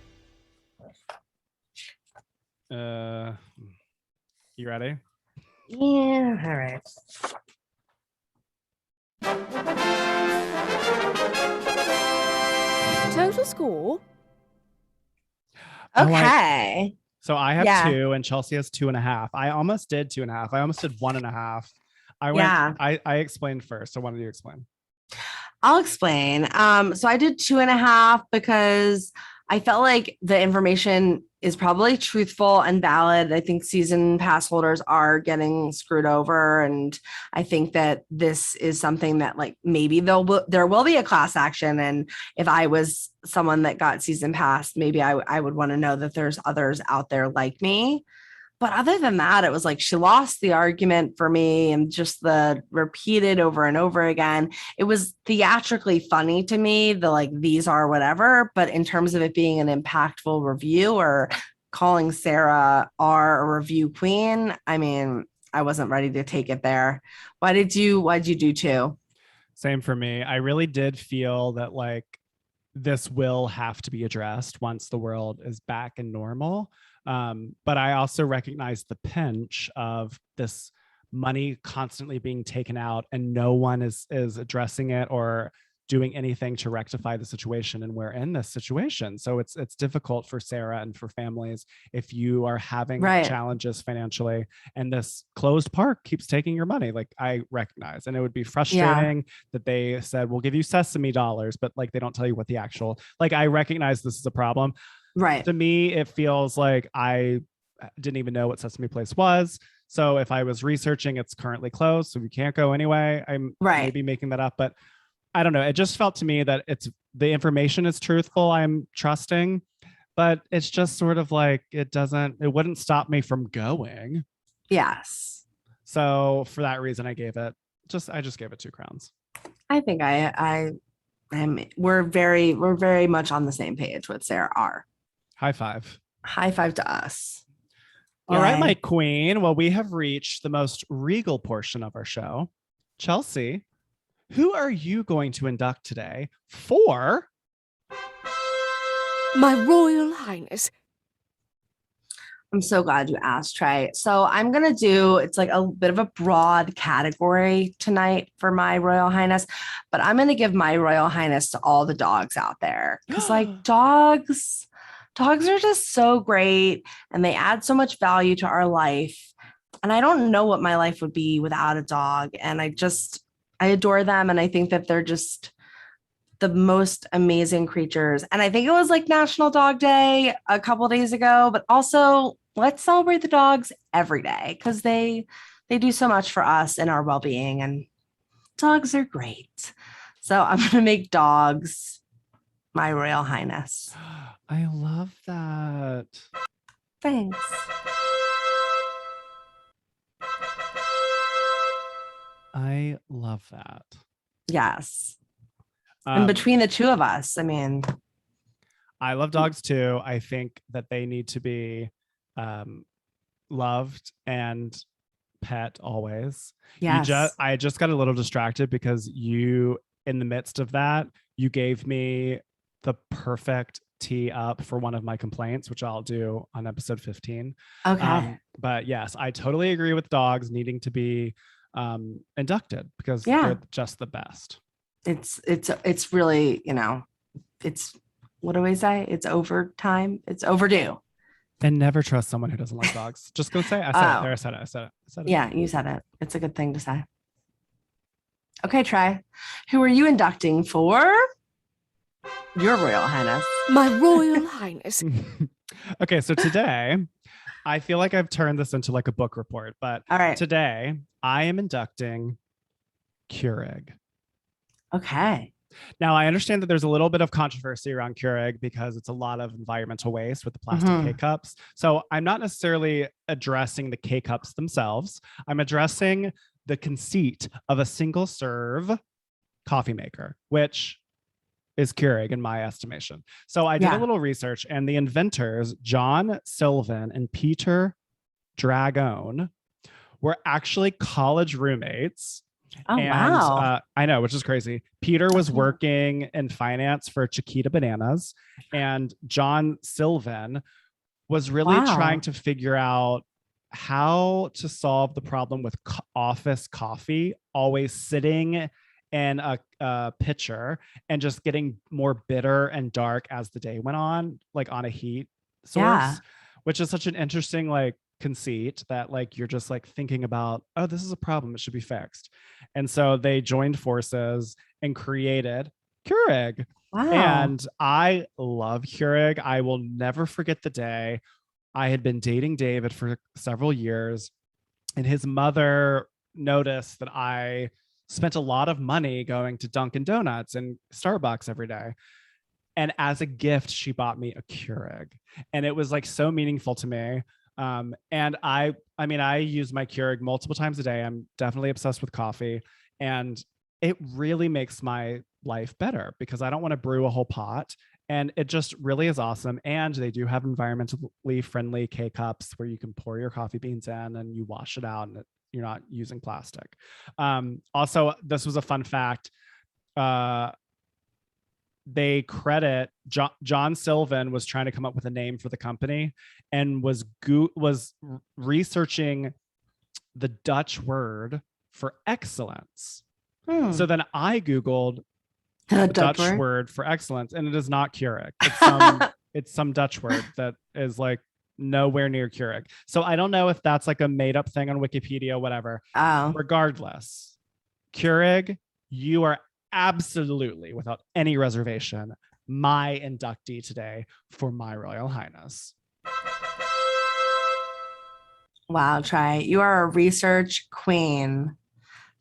You ready? Yeah. All right. Total score? Oh, Okay. So I have Yeah. 2 and Chelsey has 2.5. I almost did 2.5. I almost did 1.5. Yeah. I explained first. So why don't you explain? I'll explain. So I did 2.5 because I felt like the information is probably truthful and valid. I think season pass holders are getting screwed over. And I think that this is something that like maybe there will be a class action. And if I was someone that got season pass, maybe I would want to know that there's others out there like me. But other than that, it was like she lost the argument for me and just the repeated over and over again. It was theatrically funny to me, the like these are whatever. But in terms of it being an impactful review or calling Sarah a review queen, I mean, I wasn't ready to take it there. Why'd you do 2? Same for me. I really did feel that like this will have to be addressed once the world is back in normal. But I also recognize the pinch of this money constantly being taken out and no one is addressing it or doing anything to rectify the situation. And we're in this situation. So it's difficult for Sarah and for families if you are having challenges financially and this closed park keeps taking your money. Like I recognize, and it would be frustrating that they said, we'll give you Sesame dollars, but like, they don't tell you what the actual, like, I recognize this is a problem. Right. To me, it feels like I didn't even know what Sesame Place was. So if I was researching, it's currently closed, so we can't go anyway. I'm maybe making that up, but I don't know. It just felt to me that the information is truthful. I'm trusting, but it's just sort of like, it wouldn't stop me from going. Yes. So for that reason, I just gave it 2 crowns. I think we're very much on the same page with Sarah R. High five. High five to us. All right, my queen. Well, we have reached the most regal portion of our show. Chelsey, who are you going to induct today for My Royal Highness? I'm so glad you asked, Trey. So I'm going to it's like a bit of a broad category tonight for my Royal Highness, but I'm going to give my Royal Highness to all the dogs out there. Because like dogs are just so great and they add so much value to our life. And I don't know what my life would be without a dog. And I adore them. And I think that they're just the most amazing creatures. And I think it was like National Dog Day a couple of days ago, but also let's celebrate the dogs every day because they do so much for us and our well-being, and dogs are great. So I'm going to make dogs my Royal Highness. I love that. Thanks. I love that. Yes. And between the two of us, I mean, I love dogs too. I think that they need to be loved and pet always. yes. I just got a little distracted because you, in the midst of that, you gave me the perfect tee up for one of my complaints, which I'll do on episode 15. Okay. But yes, I totally agree with dogs needing to be inducted because they're just the best. It's really, it's, what do we say? It's overtime. It's overdue. And never trust someone who doesn't like dogs. Just go say it. I said it. Yeah, you said it. It's a good thing to say. Okay, Trey. Who are you inducting for your Royal Highness? My Royal Highness. Okay, so today, I feel like I've turned this into like a book report, but all right, today I am inducting Keurig. Okay. Now, I understand that there's a little bit of controversy around Keurig because it's a lot of environmental waste with the plastic K-Cups. So I'm not necessarily addressing the K-Cups themselves. I'm addressing the conceit of a single serve coffee maker, which is Keurig in my estimation. So I did a little research, and the inventors, John Sylvan and Peter Dragone, were actually college roommates. Oh, wow. I know, which is crazy. Peter was working in finance for Chiquita Bananas, and John Sylvan was really trying to figure out how to solve the problem with office coffee always sitting in a pitcher and just getting more bitter and dark as the day went on, like on a heat source, Yeah. which is such an interesting like conceit that like you're just like thinking about, oh, this is a problem, it should be fixed. And so they joined forces and created Keurig. Wow. And I love Keurig. I will never forget the day I had been dating David for several years, and his mother noticed that I spent a lot of money going to Dunkin' Donuts and Starbucks every day. And as a gift, she bought me a Keurig. And it was like so meaningful to me. And I mean, I use my Keurig multiple times a day. I'm definitely obsessed with coffee. And it really makes my life better because I don't want to brew a whole pot. And it just really is awesome. And they do have environmentally friendly K-cups where you can pour your coffee beans in and you wash it out and you're not using plastic. Also, this was a fun fact. They credit John Sylvan was trying to come up with a name for the company and was researching the Dutch word for excellence. So then I Googled the Dutch word for excellence, and it is not Keurig. It's some Dutch word that is like nowhere near Keurig. So I don't know if that's like a made up thing on Wikipedia, whatever. Oh. Regardless, Keurig, you are absolutely, without any reservation, my inductee today for my Royal Highness. Wow, Trey, you are a research queen.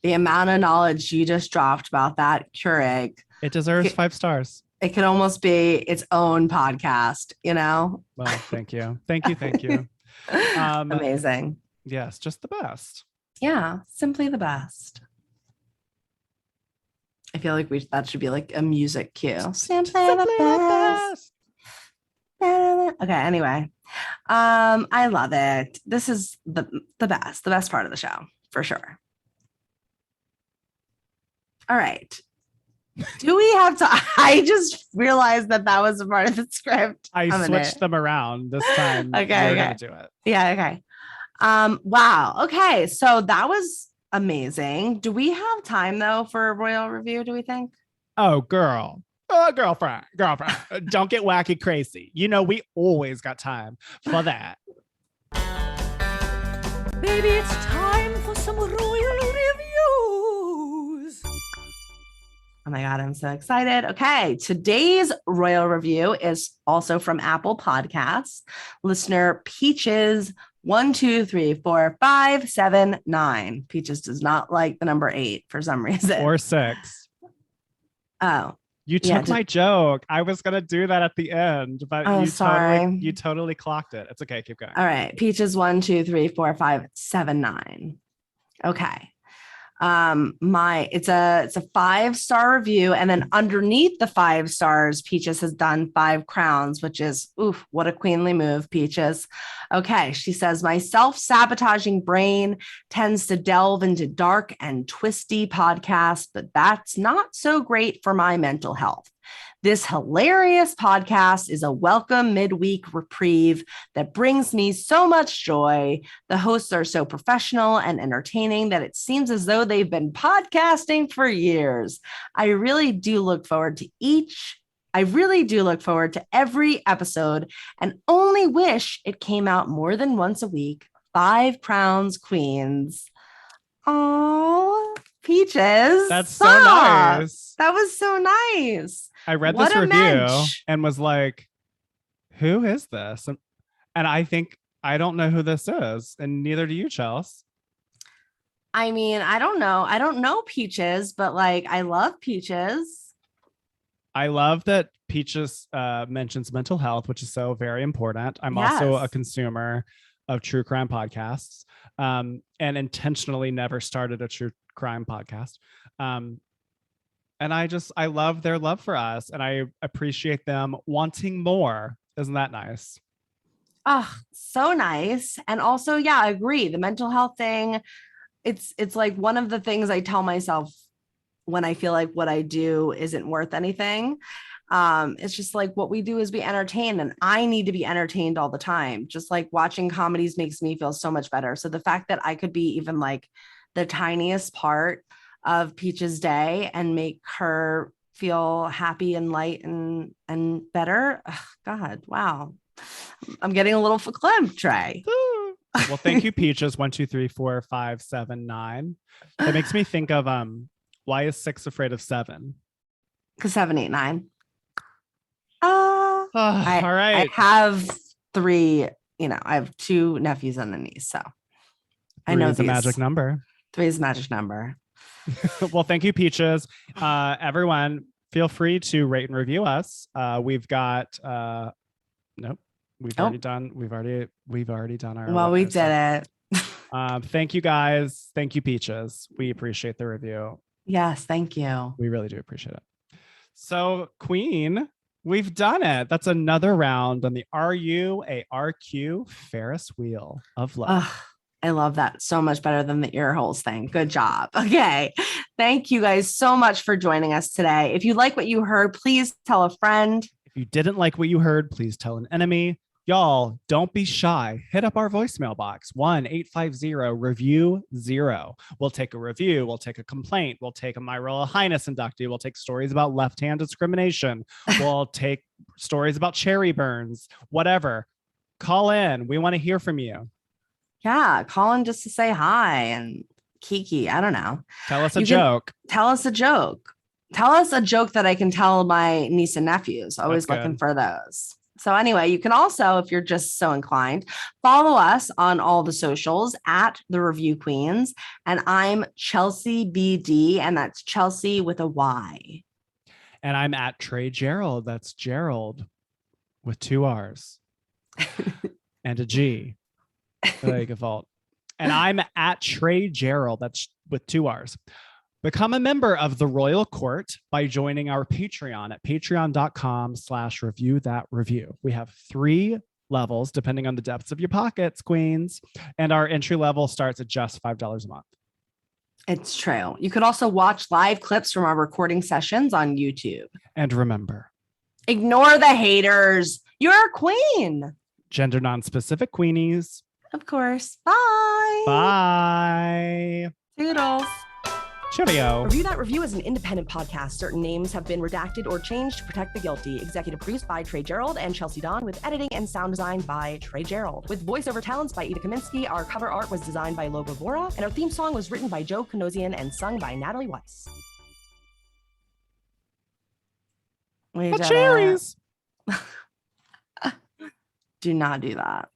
The amount of knowledge you just dropped about that Keurig. It deserves 5 stars. It could almost be its own podcast, you know? Well, thank you. Thank you. Amazing. Yes, just the best. Yeah, simply the best. I feel like that should be like a music cue. Simply the best. Okay, anyway. I love it. This is the best part of the show, for sure. All right. Do we have to? I just realized that was a part of the script. I switched them around this time. Okay, we're gonna do it. Yeah, okay. Wow. Okay, so that was amazing. Do we have time though for a royal review, do we think? Oh, girlfriend. Don't get wacky crazy. You know, we always got time for that. Baby, it's time for some royal reviews. Oh my God, I'm so excited. Okay, today's royal review is also from Apple Podcasts. Listener Peaches 1, 2, 3, 4, 5, 7, 9. Peaches does not like the number 8 for some reason. Or 6. Oh. You took my joke. I was gonna do that at the end, but you totally clocked it. It's okay. Keep going. All right. Peaches 1, 2, 3, 4, 5, 7, 9. Okay. It's a 5-star review, and then underneath the 5 stars, Peaches has done 5 crowns, which is what a queenly move, Peaches. Okay, she says, my self-sabotaging brain tends to delve into dark and twisty podcasts, but that's not so great for my mental health. This hilarious podcast is a welcome midweek reprieve that brings me so much joy. The hosts are so professional and entertaining that it seems as though they've been podcasting for years. I really do look forward to every episode and only wish it came out more than once a week. 5 crowns, queens. Oh, Peaches. That's so nice. That was so nice. I read this review and was like, who is this? And I think I don't know who this is. And neither do you, Chelsey. I mean, I don't know. I don't know Peaches, but like, I love Peaches. I love that Peaches mentions mental health, which is so very important. I'm also a consumer of true crime podcasts, and intentionally never started a true crime podcast. And I love their love for us, and I appreciate them wanting more. Isn't that nice? Oh, so nice. And also, yeah, I agree. The mental health thing, it's like one of the things I tell myself when I feel like what I do isn't worth anything. It's just like what we do is we entertain, and I need to be entertained all the time. Just like watching comedies makes me feel so much better. So the fact that I could be even like the tiniest part of Peach's day and make her feel happy and light and better. Ugh, God, wow. I'm getting a little verklempt, Trey. Well, thank you, Peaches. 1, 2, 3, 4, 5, 7, 9. That makes me think of why is 6 afraid of 7? Because 7, 8, 9. All right. I have 3, I have 2 nephews and a niece. So I know the magic number. 3 is the magic number. Well, thank you, Peaches. Everyone, feel free to rate and review us. We've got nope. We've already done our. Well, we did it. Thank you guys. Thank you, Peaches. We appreciate the review. Yes, thank you. We really do appreciate it. So, Queen, we've done it. That's another round on the RUARQ Ferris Wheel of Love. Ugh, I love that so much better than the ear holes thing. Good job. Okay. Thank you guys so much for joining us today. If you like what you heard, please tell a friend. If you didn't like what you heard, please tell an enemy. Y'all, don't be shy. Hit up our voicemail box, 1-850-REVIEW-0. We'll take a review. We'll take a complaint. We'll take a My Royal Highness inductee. We'll take stories about left-hand discrimination. We'll take stories about cherry burns, whatever. Call in. We want to hear from you. Yeah, call in just to say hi and kiki. I don't know. Tell us a joke. Tell us a joke. Tell us a joke that I can tell my niece and nephews. Always looking for those. So anyway, you can also, if you're just so inclined, follow us on all the socials at The Review Queens. And I'm Chelsey BD, and that's Chelsey with a Y. And I'm at Trey Gerrald. That's Gerald with 2 R's and a G. Like a fault. And I'm at Trey Gerrald. That's with 2 R's. Become a member of the Royal Court by joining our Patreon at patreon.com/reviewthatreview. We have 3 levels depending on the depths of your pockets, queens. And our entry level starts at just $5 a month. It's true. You could also watch live clips from our recording sessions on YouTube. And remember, ignore the haters. You're a queen. Gender non-specific queenies. Of course. Bye. Bye. Toodles. Cheerio. Review That Review is an independent podcast. Certain names have been redacted or changed to protect the guilty. Executive produced by Trey Gerrald and Chelsey Donn, with editing and sound design by Trey Gerrald. With voiceover talents by Eva Kaminsky. Our cover art was designed by LogoVora, and our theme song was written by Joe Kinosian and sung by Natalie Weiss. We cherries. Do not do that.